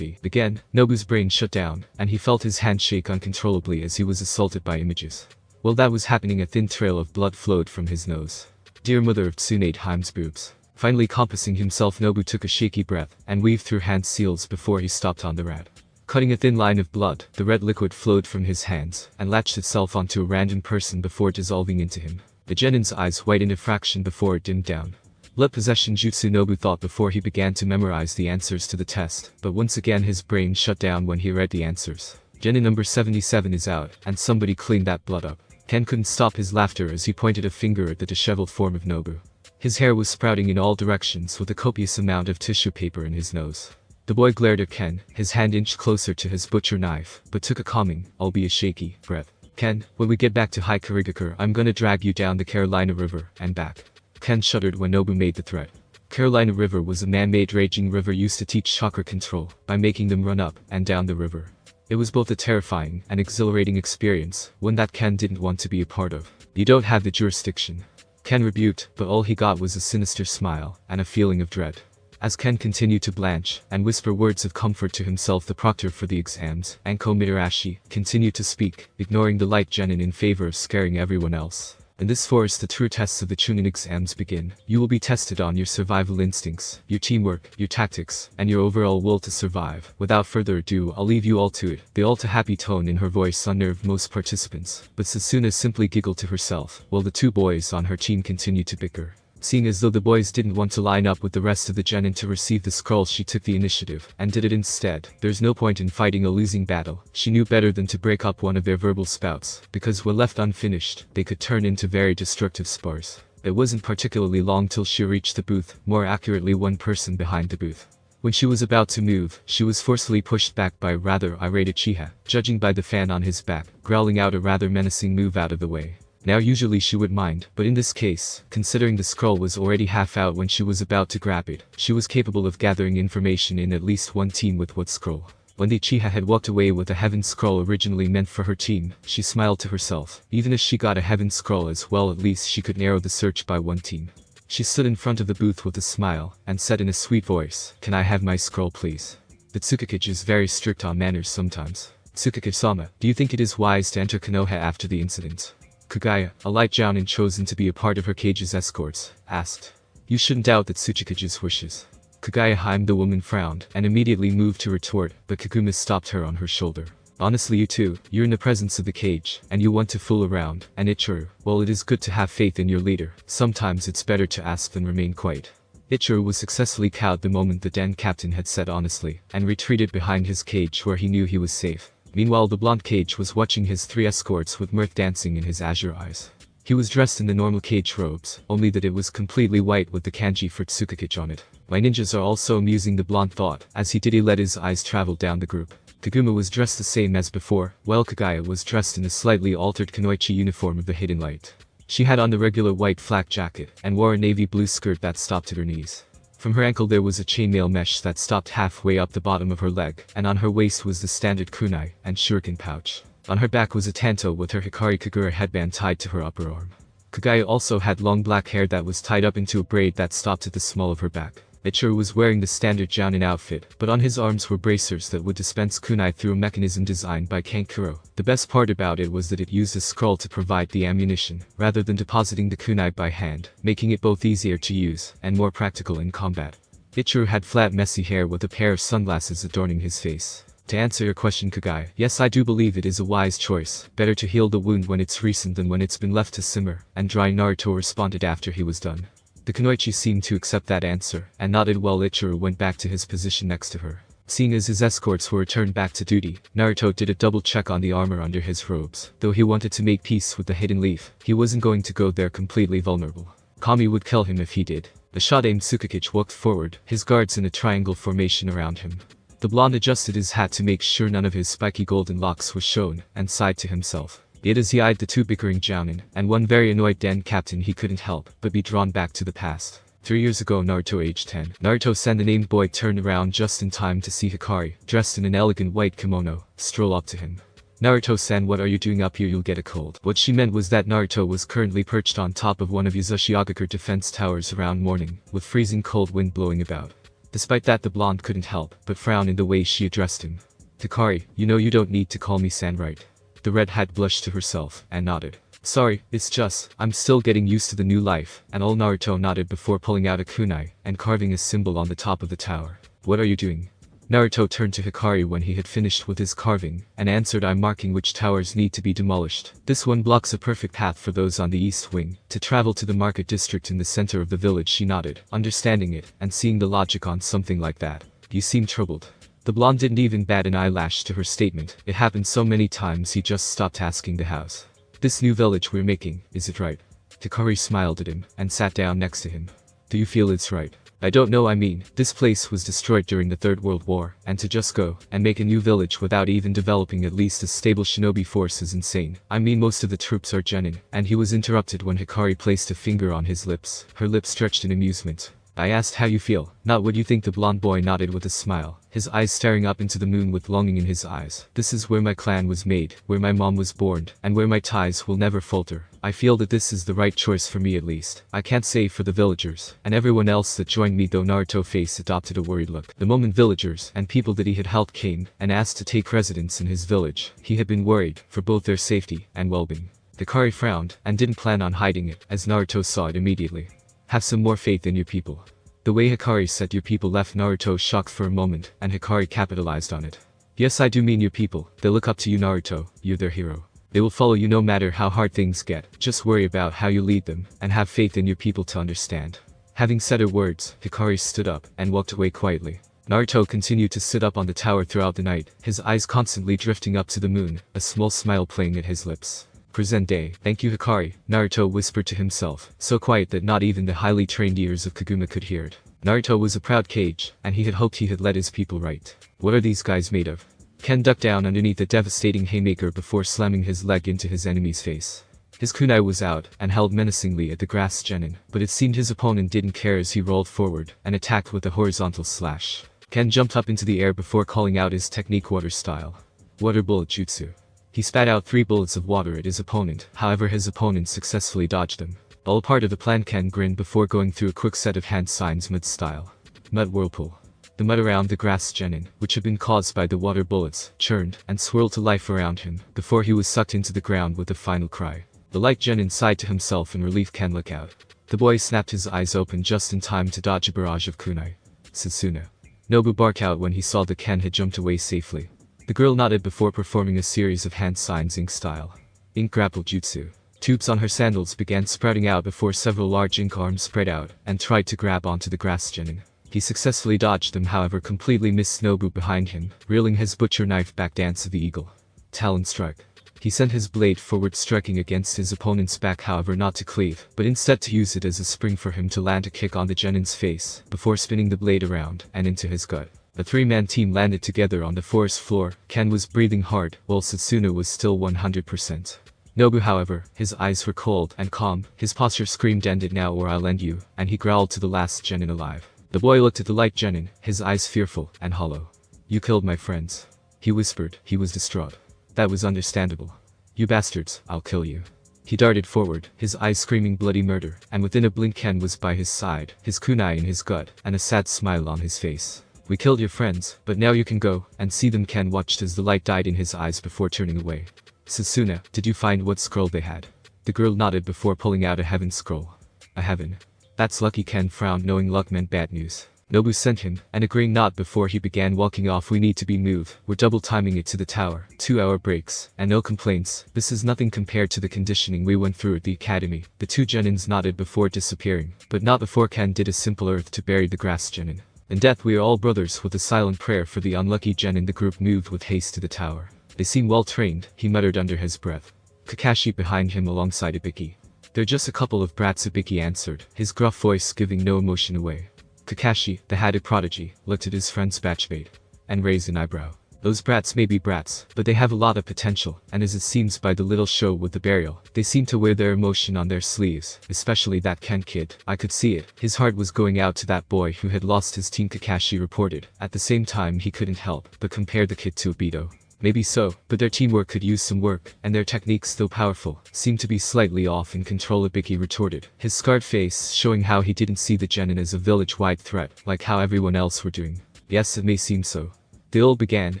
Again, Nobu's brain shut down, and he felt his hand shake uncontrollably as he was assaulted by images. While that was happening, a thin trail of blood flowed from his nose. Dear mother of Tsunadeheim's boobs. Finally compassing himself, Nobu took a shaky breath and weaved through hand seals before he stopped on the rat. Cutting a thin line of blood, the red liquid flowed from his hands and latched itself onto a random person before dissolving into him. The genin's eyes whitened a fraction before it dimmed down. Blood possession jutsu, Nobu thought before he began to memorize the answers to the test, but once again his brain shut down when he read the answers. Genin number 77 is out, and somebody cleaned that blood up. Ken couldn't stop his laughter as he pointed a finger at the disheveled form of Nobu. His hair was sprouting in all directions with a copious amount of tissue paper in his nose. The boy glared at Ken, his hand inched closer to his butcher knife, but took a calming, albeit shaky, breath. Ken, when we get back to High Kurigakure, I'm gonna drag you down the Carolina River and back. Ken shuddered when Nobu made the threat. Carolina River was a man-made raging river used to teach chakra control by making them run up and down the river. It was both a terrifying and exhilarating experience, one that Ken didn't want to be a part of. You don't have the jurisdiction. Ken rebuked, but all he got was a sinister smile and a feeling of dread. As Ken continued to blanch and whisper words of comfort to himself, the proctor for the exams, Anko Mitarashi, continued to speak, ignoring the Light Genin in favor of scaring everyone else. In this forest, the true tests of the Chunin exams begin. You will be tested on your survival instincts, your teamwork, your tactics, and your overall will to survive. Without further ado, I'll leave you all to it. The all-too-happy tone in her voice unnerved most participants, but Sasuna simply giggled to herself, while the two boys on her team continued to bicker. Seeing as though the boys didn't want to line up with the rest of the genin to receive the scroll, she took the initiative and did it instead. There's no point in fighting a losing battle. She knew better than to break up one of their verbal spouts, because when left unfinished, they could turn into very destructive spars. It wasn't particularly long till she reached the booth, more accurately one person behind the booth. When she was about to move, she was forcefully pushed back by a rather irate Uchiha, judging by the fan on his back, growling out a rather menacing move out of the way. Now usually she would mind, but in this case, considering the scroll was already half out when she was about to grab it, she was capable of gathering information in at least one team with what scroll. When the Uchiha had walked away with a heaven scroll originally meant for her team, she smiled to herself. Even if she got a heaven scroll as well, at least she could narrow the search by one team. She stood in front of the booth with a smile, and said in a sweet voice, "Can I have my scroll please?" The Tsukikage is very strict on manners sometimes. "Tsukikage-sama, do you think it is wise to enter Konoha after the incident?" Kagaya, a Light Genin chosen to be a part of her cage's escorts, asked. "You shouldn't doubt that Tsukikage's wishes." Kagaya, the woman, frowned, and immediately moved to retort, but Kaguma stopped her on her shoulder. "Honestly, you two, you're in the presence of the cage, and you want to fool around, and Ichiro, well, it is good to have faith in your leader. Sometimes it's better to ask than remain quiet." Ichiro was successfully cowed the moment the den captain had said honestly, and retreated behind his cage where he knew he was safe. Meanwhile, the blonde cage was watching his three escorts with mirth dancing in his azure eyes. He was dressed in the normal cage robes, only that it was completely white with the kanji for Tsukikage on it. "My ninjas are also amusing," the blonde thought, as he let his eyes travel down the group. Kaguma was dressed the same as before, while Kagaya was dressed in a slightly altered kunoichi uniform of the Hidden Light. She had on the regular white flak jacket, and wore a navy blue skirt that stopped at her knees. From her ankle there was a chainmail mesh that stopped halfway up the bottom of her leg, and on her waist was the standard kunai and shuriken pouch. On her back was a tanto with her Hikari Kagura headband tied to her upper arm. Kagaya also had long black hair that was tied up into a braid that stopped at the small of her back. Ichiro was wearing the standard Jounin outfit, but on his arms were bracers that would dispense kunai through a mechanism designed by Kankuro. The best part about it was that it used a scroll to provide the ammunition, rather than depositing the kunai by hand, making it both easier to use, and more practical in combat. Ichiro had flat messy hair with a pair of sunglasses adorning his face. "To answer your question, Kagaya, yes, I do believe it is a wise choice. Better to heal the wound when it's recent than when it's been left to simmer and dry," Naruto responded after he was done. The kunoichi seemed to accept that answer, and nodded while Ichiro went back to his position next to her. Seeing as his escorts were returned back to duty, Naruto did a double check on the armor under his robes. Though he wanted to make peace with the Hidden Leaf, he wasn't going to go there completely vulnerable. Kami would kill him if he did. The shot-aimed Tsukikage walked forward, his guards in a triangle formation around him. The blonde adjusted his hat to make sure none of his spiky golden locks was shown, and sighed to himself. Yet as he eyed the two bickering Jounin, and one very annoyed den captain, he couldn't help but be drawn back to the past. 3 years ago, Naruto aged 10. Naruto-san, the named boy, turned around just in time to see Hikari, dressed in an elegant white kimono, stroll up to him. "Naruto-san, what are you doing up here? You'll get a cold." What she meant was that Naruto was currently perched on top of one of Yuzashiogakur defense towers around morning, with freezing cold wind blowing about. Despite that, the blonde couldn't help but frown in the way she addressed him. "Hikari, you know you don't need to call me san, right?" The red hat blushed to herself, and nodded. "Sorry, it's just, I'm still getting used to the new life," and all Naruto nodded before pulling out a kunai, and carving a symbol on the top of the tower. "What are you doing?" Naruto turned to Hikari when he had finished with his carving, and answered, "I'm marking which towers need to be demolished. This one blocks a perfect path for those on the east wing to travel to the market district in the center of the village." She nodded, understanding it, and seeing the logic on something like that. "You seem troubled." The blonde didn't even bat an eyelash to her statement. It happened so many times he just stopped asking the hows. "This new village we're making, is it right?" Hikari smiled at him, and sat down next to him. "Do you feel it's right?" "I don't know, I mean, this place was destroyed during the Third World War, and to just go and make a new village without even developing at least a stable shinobi force is insane. I mean, most of the troops are genin." And he was interrupted when Hikari placed a finger on his lips, her lips stretched in amusement. "I asked how you feel, not what you think." The blonde boy nodded with a smile, his eyes staring up into the moon with longing in his eyes. "This is where my clan was made, where my mom was born, and where my ties will never falter. I feel that this is the right choice for me, at least. I can't say for the villagers, and everyone else that joined me," though Naruto's face adopted a worried look. The moment villagers and people that he had helped came and asked to take residence in his village, he had been worried for both their safety and well-being. Hikari frowned, and didn't plan on hiding it, as Naruto saw it immediately. "Have some more faith in your people." The way Hikari said "your people" left Naruto shocked for a moment, and Hikari capitalized on it. "Yes, I do mean your people. They look up to you, Naruto. You're their hero. They will follow you no matter how hard things get. Just worry about how you lead them, and have faith in your people to understand." Having said her words, Hikari stood up, and walked away quietly. Naruto continued to sit up on the tower throughout the night, his eyes constantly drifting up to the moon, a small smile playing at his lips. "Present day. Thank you, Hikari," Naruto whispered to himself, so quiet that not even the highly trained ears of Kaguma could hear it. Naruto was a proud Cage, and he had hoped he had led his people right. What are these guys made of? Ken ducked down underneath a devastating haymaker before slamming his leg into his enemy's face. His kunai was out, and held menacingly at the grass genin, but it seemed his opponent didn't care as he rolled forward, and attacked with a horizontal slash. Ken jumped up into the air before calling out his technique water style. Water bullet jutsu. He spat out 3 bullets of water at his opponent, however his opponent successfully dodged them. All part of the plan. Ken grinned before going through a quick set of hand signs mud style. Mud whirlpool. The mud around the grass genin, which had been caused by the water bullets, churned and swirled to life around him, before he was sucked into the ground with a final cry. The Light Genin sighed to himself in relief. Ken, look out. The boy snapped his eyes open just in time to dodge a barrage of kunai. Sutsuna. Nobu barked out when he saw that Ken had jumped away safely. The girl nodded before performing a series of hand signs ink style. Ink grapple jutsu. Tubes on her sandals began sprouting out before several large ink arms spread out and tried to grab onto the grass genin. He successfully dodged them, however completely missed Nobu behind him, reeling his butcher knife back. Dance of the eagle. Talon strike. He sent his blade forward, striking against his opponent's back, however not to cleave, but instead to use it as a spring for him to land a kick on the genin's face, before spinning the blade around and into his gut. The 3-man team landed together on the forest floor. Ken was breathing hard, while Satsuna was still 100%. Nobu, however, his eyes were cold and calm, his posture screamed, "End it now or I'll end you," and he growled to the last genin alive. The boy looked at the Light Genin, his eyes fearful and hollow. "You killed my friends," he whispered. He was distraught. That was understandable. "You bastards, I'll kill you." He darted forward, his eyes screaming bloody murder, and within a blink Ken was by his side, his kunai in his gut, and a sad smile on his face. "We killed your friends, but now you can go and see them." Ken watched as the light died in his eyes before turning away. "Sutsuna, did you find what scroll they had?" The girl nodded before pulling out a heaven scroll. "A heaven? That's lucky." Ken frowned, knowing luck meant bad news. Nobu sent him, an agreeing nod before he began walking off. "We need to be moved. We're double timing it to the tower, 2-hour breaks, and no complaints. This is nothing compared to the conditioning we went through at the academy." The 2 genins nodded before disappearing, but not before Ken did a simple earth to bury the grass genin. "In death we are all brothers." With a silent prayer for the unlucky genin, the group moved with haste to the tower. "They seem well trained," he muttered under his breath. Kakashi behind him alongside Ibiki. "They're just a couple of brats," Ibiki answered, his gruff voice giving no emotion away. Kakashi, the hatted prodigy, looked at his friend's batchmate and raised an eyebrow. "Those brats may be brats, but they have a lot of potential, and as it seems by the little show with the burial, they seem to wear their emotion on their sleeves, especially that Ken kid. I could see it. His heart was going out to that boy who had lost his team," Kakashi reported. At the same time he couldn't help but compare the kid to Obito. "Maybe so, but their teamwork could use some work, and their techniques, though powerful, seem to be slightly off in control," Ibiki retorted, his scarred face showing how he didn't see the genin as a village-wide threat, like how everyone else were doing. "Yes, it may seem so." The old began,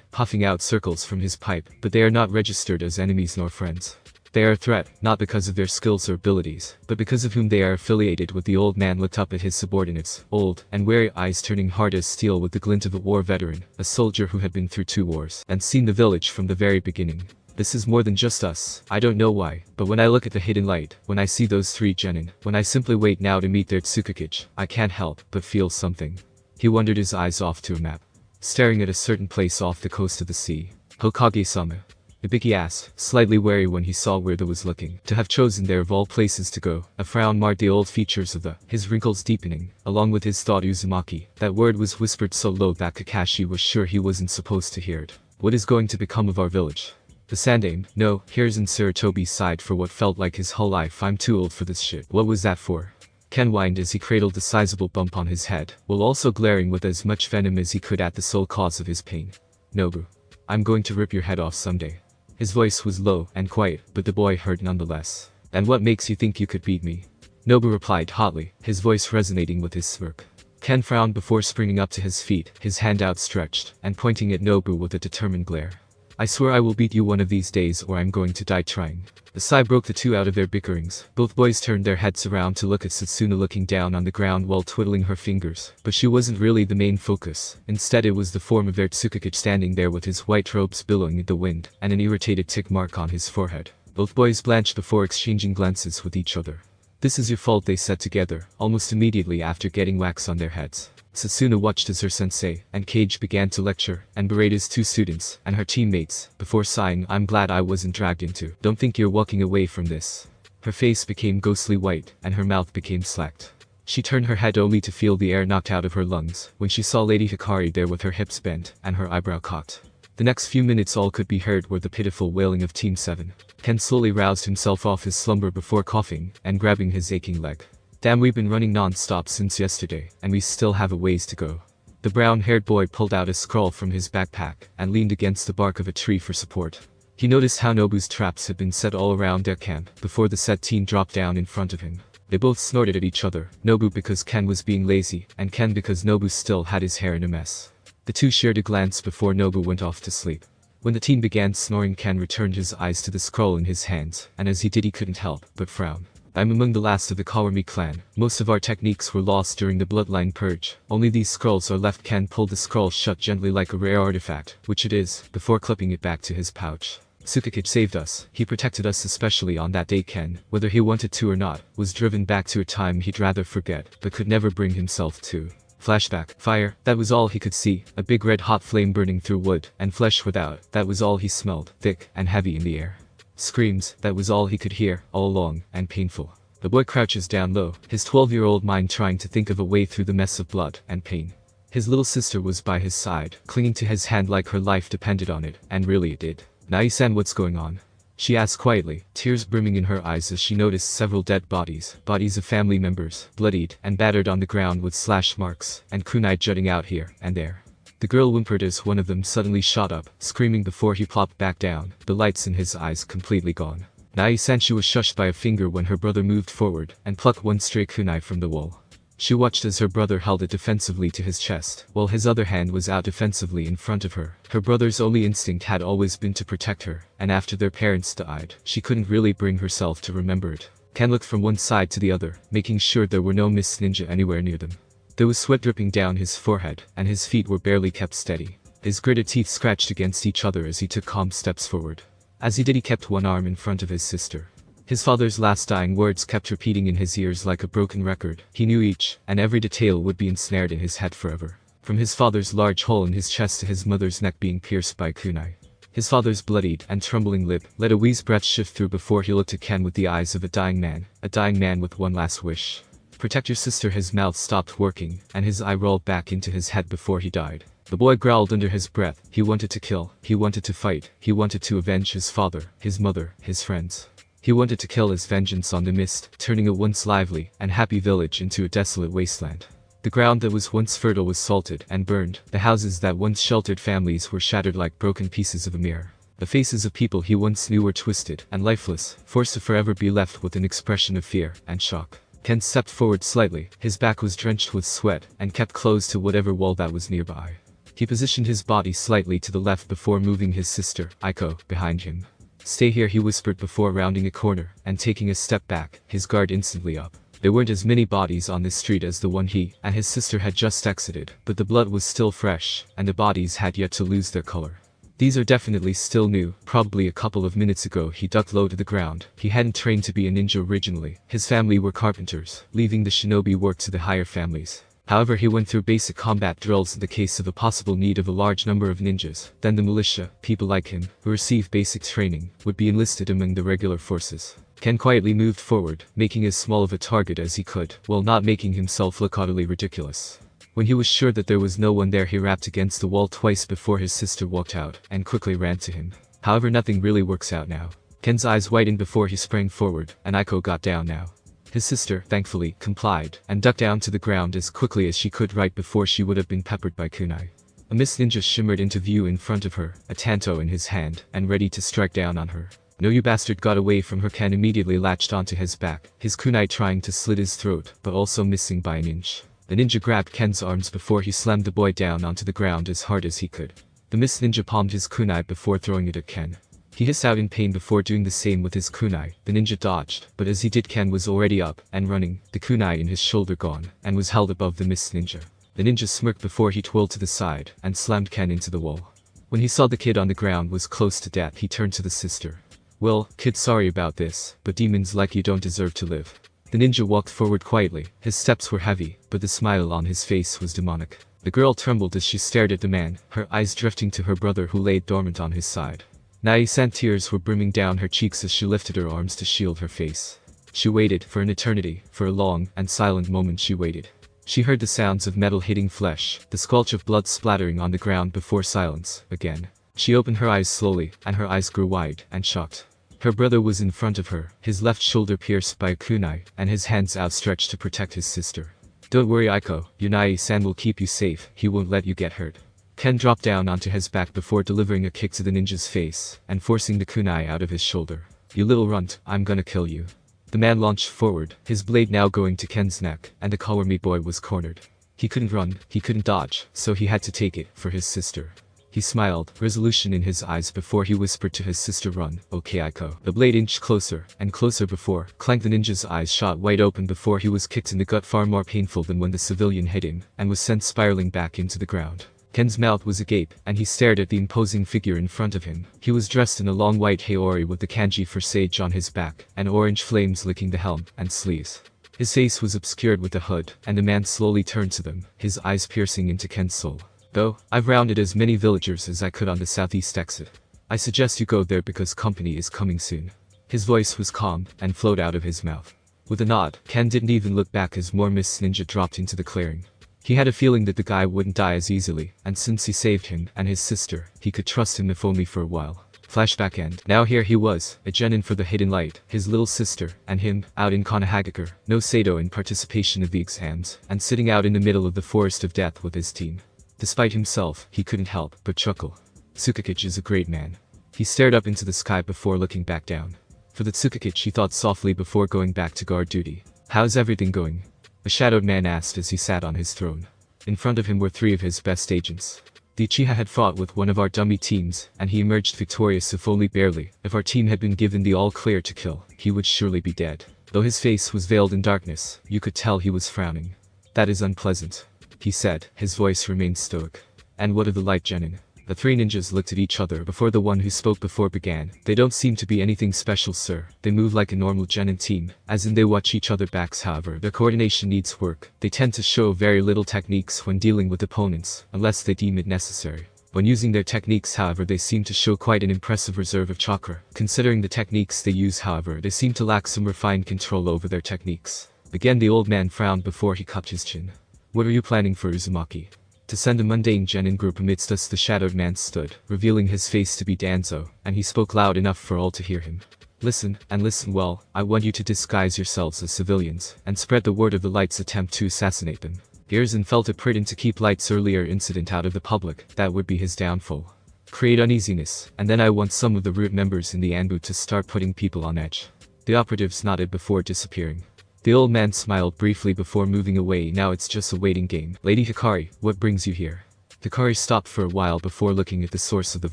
puffing out circles from his pipe, "but they are not registered as enemies nor friends. They are a threat, not because of their skills or abilities, but because of whom they are affiliated with." The old man looked up at his subordinates, old and wary eyes turning hard as steel with the glint of a war veteran, a soldier who had been through 2 wars and seen the village from the very beginning. "This is more than just us. I don't know why, but when I look at the hidden light, when I see those 3 genin, when I simply wait now to meet their Tsukikage, I can't help but feel something." He wandered his eyes off to a map, staring at a certain place off the coast of the sea. "Hokage-sama?" Ibiki asked, slightly wary when he saw where they was looking. To have chosen there of all places to go, a frown marred the old features of his wrinkles deepening, along with his thought. "Uzumaki." That word was whispered so low that Kakashi was sure he wasn't supposed to hear it. "What is going to become of our village?" "The Sandame? No, here's in Sarutobi sighed for what felt like his whole life. I'm too old for this shit." "What was that for?" Ken whined as he cradled a sizable bump on his head, while also glaring with as much venom as he could at the sole cause of his pain. "Nobu. I'm going to rip your head off someday." His voice was low and quiet, but the boy heard nonetheless. "And what makes you think you could beat me?" Nobu replied hotly, his voice resonating with his smirk. Ken frowned before springing up to his feet, his hand outstretched, and pointing at Nobu with a determined glare. "I swear I will beat you one of these days, or I'm going to die trying." A sigh broke the 2 out of their bickerings. Both boys turned their heads around to look at Satsuna looking down on the ground while twiddling her fingers, but she wasn't really the main focus. Instead it was the form of their Tsukikage standing there with his white robes billowing in the wind, and an irritated tick mark on his forehead. Both boys blanched before exchanging glances with each other. "This is your fault," they said together, almost immediately after getting wax on their heads. Satsuna watched as her sensei and Cage began to lecture and berate his 2 students and her teammates, before sighing, "I'm glad I wasn't dragged into. Don't think you're walking away from this." Her face became ghostly white, and her mouth became slacked. She turned her head only to feel the air knocked out of her lungs when she saw Lady Hikari there with her hips bent and her eyebrow cocked. The next few minutes all could be heard were the pitiful wailing of Team 7. Ken slowly roused himself off his slumber before coughing and grabbing his aching leg. Damn, we've been running non-stop since yesterday, and we still have a ways to go. The brown-haired boy pulled out a scroll from his backpack and leaned against the bark of a tree for support. He noticed how Nobu's traps had been set all around their camp before the set team dropped down in front of him. They both snorted at each other, Nobu because Ken was being lazy, and Ken because Nobu still had his hair in a mess. The two shared a glance before Nobu went off to sleep. When the team began snoring, Ken returned his eyes to the scroll in his hands, and as he did he couldn't help but frown. I'm among the last of the Kawami clan. Most of our techniques were lost during the bloodline purge. Only these scrolls are left. Ken pulled the scroll shut gently like a rare artifact, which it is, before clipping it back to his pouch. Tsukakage saved us. He protected us, especially on that day. Ken, whether he wanted to or not, was driven back to a time he'd rather forget, but could never bring himself to. Flashback. Fire. That was all he could see. A big red hot flame burning through wood and flesh without. That was all he smelled, thick and heavy in the air. Screams. That was all he could hear, all long and painful. The boy crouches down low, his 12-year-old mind trying to think of a way through the mess of blood and pain. His little sister was by his side, clinging to his hand like her life depended on it, and really it did. Nai-san, what's going on? She asked quietly, tears brimming in her eyes as she noticed several dead bodies of family members, bloodied and battered on the ground with slash marks, and kunai jutting out here and there. The girl whimpered as one of them suddenly shot up, screaming before he plopped back down, the lights in his eyes completely gone. Nai-san, she was shushed by a finger when her brother moved forward and plucked one stray kunai from the wall. She watched as her brother held it defensively to his chest, while his other hand was out defensively in front of her. Her brother's only instinct had always been to protect her, and after their parents died, she couldn't really bring herself to remember it. Ken looked from one side to the other, making sure there were no Miss Ninja anywhere near them. There was sweat dripping down his forehead, and his feet were barely kept steady. His gritted teeth scratched against each other as he took calm steps forward. As he did, he kept one arm in front of his sister. His father's last dying words kept repeating in his ears like a broken record. He knew each and every detail would be ensnared in his head forever. From his father's large hole in his chest to his mother's neck being pierced by kunai. His father's bloodied and trembling lip let a wheeze breath shift through before he looked at Ken with the eyes of a dying man with one last wish. Protect your sister. His mouth stopped working, and his eye rolled back into his head before he died. The boy growled under his breath. He wanted to kill, he wanted to fight, he wanted to avenge his father, his mother, his friends. He wanted to kill his vengeance on the mist, turning a once lively and happy village into a desolate wasteland. The ground that was once fertile was salted and burned. The houses that once sheltered families were shattered like broken pieces of a mirror. The faces of people he once knew were twisted and lifeless, forced to forever be left with an expression of fear and shock. Ken stepped forward slightly. His back was drenched with sweat and kept close to whatever wall that was nearby. He positioned his body slightly to the left before moving his sister, Aiko, behind him. Stay here, he whispered before rounding a corner and taking a step back, his guard instantly up. There weren't as many bodies on this street as the one he and his sister had just exited, but the blood was still fresh, and the bodies had yet to lose their color. These are definitely still new. Probably a couple of minutes ago he ducked low to the ground. He hadn't trained to be a ninja originally. His family were carpenters, leaving the shinobi work to the higher families. However, he went through basic combat drills in the case of a possible need of a large number of ninjas. Then the militia, people like him, who received basic training, would be enlisted among the regular forces. Ken quietly moved forward, making as small of a target as he could, while not making himself look utterly ridiculous. When he was sure that there was no one there, he rapped against the wall twice before his sister walked out, and quickly ran to him. However, nothing really works out now. Ken's eyes widened before he sprang forward, and Aiko got down now. His sister, thankfully, complied, and ducked down to the ground as quickly as she could right before she would have been peppered by kunai. A mist ninja shimmered into view in front of her, a tanto in his hand, and ready to strike down on her. No, you bastard! Got away from her. Ken immediately latched onto his back, his kunai trying to slit his throat, but also missing by an inch. The ninja grabbed Ken's arms before he slammed the boy down onto the ground as hard as he could. The mist ninja palmed his kunai before throwing it at Ken. He hissed out in pain before doing the same with his kunai. The ninja dodged, but as he did, Ken was already up and running, the kunai in his shoulder gone, and was held above the mist ninja. The ninja smirked before he twirled to the side and slammed Ken into the wall. When he saw the kid on the ground was close to death, he turned to the sister. Well, kid, sorry about this, but demons like you don't deserve to live. The ninja walked forward quietly. His steps were heavy, but the smile on his face was demonic. The girl trembled as she stared at the man, her eyes drifting to her brother who lay dormant on his side. Nai-san, tears were brimming down her cheeks as she lifted her arms to shield her face. She waited for an eternity, for a long and silent moment she waited. She heard the sounds of metal hitting flesh, the squelch of blood splattering on the ground before silence, again. She opened her eyes slowly, and her eyes grew wide and shocked. Her brother was in front of her, his left shoulder pierced by a kunai, and his hands outstretched to protect his sister. Don't worry Aiko, Yunai-san will keep you safe, he won't let you get hurt. Ken dropped down onto his back before delivering a kick to the ninja's face, and forcing the kunai out of his shoulder. You little runt, I'm gonna kill you. The man launched forward, his blade now going to Ken's neck, and the Kawami boy was cornered. He couldn't run, he couldn't dodge, so he had to take it for his sister. He smiled, resolution in his eyes before he whispered to his sister, run, okay Aiko. The blade inched closer, and closer before, clank the ninja's eyes shot wide open before he was kicked in the gut, far more painful than when the civilian hit him, and was sent spiraling back into the ground. Ken's mouth was agape, and he stared at the imposing figure in front of him. He was dressed in a long white haori with the kanji for sage on his back, and orange flames licking the helm and sleeves. His face was obscured with the hood, and the man slowly turned to them, his eyes piercing into Ken's soul. Though, I've rounded as many villagers as I could on the southeast exit. I suggest you go there because company is coming soon. His voice was calm, and flowed out of his mouth. With a nod, Ken didn't even look back as more Miss Ninja dropped into the clearing. He had a feeling that the guy wouldn't die as easily, and since he saved him and his sister, he could trust him if only for a while. Flashback end. Now here he was, a genin for the hidden light, his little sister, and him, out in Konoha, no Sato in participation of the exams, and sitting out in the middle of the forest of death with his team. Despite himself, he couldn't help but chuckle. Tsukakage is a great man. He stared up into the sky before looking back down. For the Tsukakage, he thought softly before going back to guard duty. How's everything going? The shadowed man asked as he sat on his throne. In front of him were 3 of his best agents. The Uchiha had fought with one of our dummy teams, and he emerged victorious if only barely. If our team had been given the all-clear to kill, he would surely be dead. Though his face was veiled in darkness, you could tell he was frowning. That is unpleasant, he said, his voice remained stoic. And what of the Light Genin? The 3 ninjas looked at each other before the one who spoke before began. They don't seem to be anything special, sir. They move like a normal genin team, as in they watch each other backs. However, their coordination needs work. They tend to show very little techniques when dealing with opponents, unless they deem it necessary. When using their techniques, however, they seem to show quite an impressive reserve of chakra. Considering the techniques they use, however, they seem to lack some refined control over their techniques. Again the old man frowned before he cupped his chin. What are you planning for Uzumaki? To send a mundane genin group amidst us. The shadowed man stood, revealing his face to be Danzo, and he spoke loud enough for all to hear him. Listen, and listen well, I want you to disguise yourselves as civilians, and spread the word of the Light's attempt to assassinate them. Earzen felt it prudent to keep Light's earlier incident out of the public. That would be his downfall. Create uneasiness, and then I want some of the root members in the Anbu to start putting people on edge. The operatives nodded before disappearing. The old man smiled briefly before moving away. Now it's just a waiting game. Lady Hikari, what brings you here? Hikari stopped for a while before looking at the source of the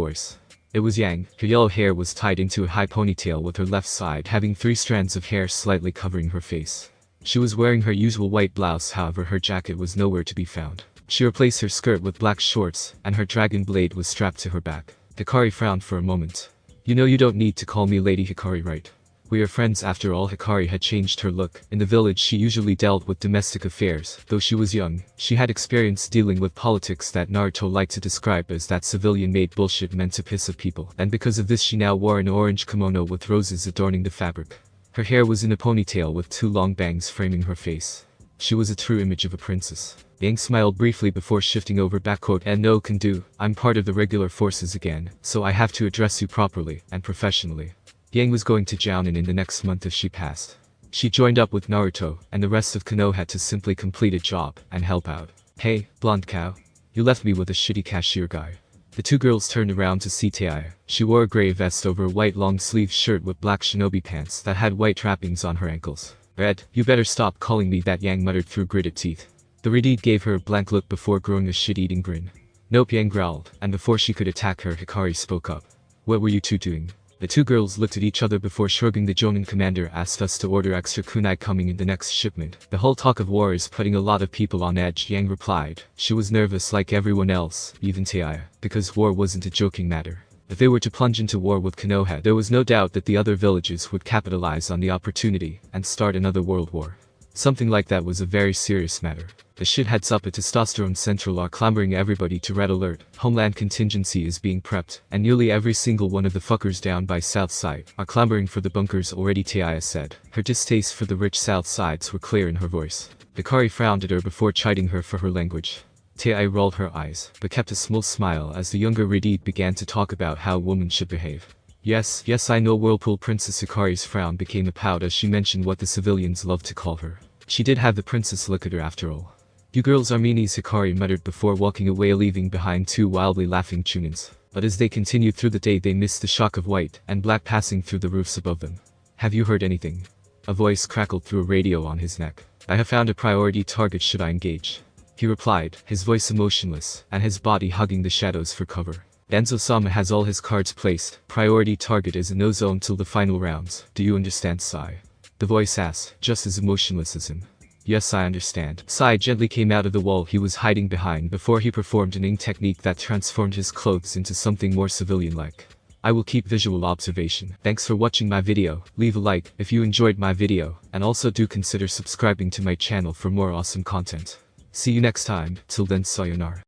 voice. It was Yang. Her yellow hair was tied into a high ponytail with her left side having 3 strands of hair slightly covering her face. She was wearing her usual white blouse, however her jacket was nowhere to be found. She replaced her skirt with black shorts, and her dragon blade was strapped to her back. Hikari frowned for a moment. You know you don't need to call me Lady Hikari, right? We are friends after all. Hikari had changed her look. In the village she usually dealt with domestic affairs. Though she was young, she had experience dealing with politics that Naruto liked to describe as that civilian-made bullshit meant to piss off people. And because of this she now wore an orange kimono with roses adorning the fabric. Her hair was in a ponytail with 2 long bangs framing her face. She was a true image of a princess. Yang smiled briefly before shifting over backquote, and no can do, I'm part of the regular forces again, so I have to address you properly and professionally. Yang was going to Jounin in the next month if she passed. She joined up with Naruto and the rest of Konoha to simply complete a job and help out. Hey, blonde cow. You left me with a shitty cashier guy. The 2 girls turned around to see Taiya. She wore a gray vest over a white long-sleeved shirt with black shinobi pants that had white trappings on her ankles. Red, you better stop calling me that, Yang muttered through gritted teeth. The redhead gave her a blank look before growing a shit-eating grin. Nope, Yang growled, and before she could attack her, Hikari spoke up. What were you 2 doing? The 2 girls looked at each other before shrugging. The Jonin commander asked us to order extra kunai coming in the next shipment. The whole talk of war is putting a lot of people on edge, Yang replied. She was nervous like everyone else, even Taiya, because war wasn't a joking matter. If they were to plunge into war with Konoha, there was no doubt that the other villages would capitalize on the opportunity and start another world war. Something like that was a very serious matter. The shitheads up at Testosterone Central are clamoring everybody to red alert, Homeland contingency is being prepped, and nearly every single one of the fuckers down by South Side are clamoring for the bunkers already, Taya said. Her distaste for the rich South Sides were clear in her voice. Hikari frowned at her before chiding her for her language. Taya rolled her eyes, but kept a small smile as the younger Radid began to talk about how a woman should behave. Yes, I know. Whirlpool Princess Hikari's frown became a pout as she mentioned what the civilians love to call her. She did have the princess look at her after all. You girls are meanies, Hikari muttered before walking away, leaving behind two wildly laughing Chunins. But as they continued through the day they missed the shock of white and black passing through the roofs above them. Have you heard anything? A voice crackled through a radio on his neck. I have found a priority target, should I engage? He replied, his voice emotionless, and his body hugging the shadows for cover. Danzo-sama has all his cards placed. Priority target is a no-zone till the final rounds. Do you understand, Sai? The voice asked, just as emotionless as him. Yes, I understand. Sai gently came out of the wall he was hiding behind before he performed an ing technique that transformed his clothes into something more civilian-like. I will keep visual observation. Thanks for watching my video. Leave a like if you enjoyed my video, and also do consider subscribing to my channel for more awesome content. See you next time. Till then, sayonara.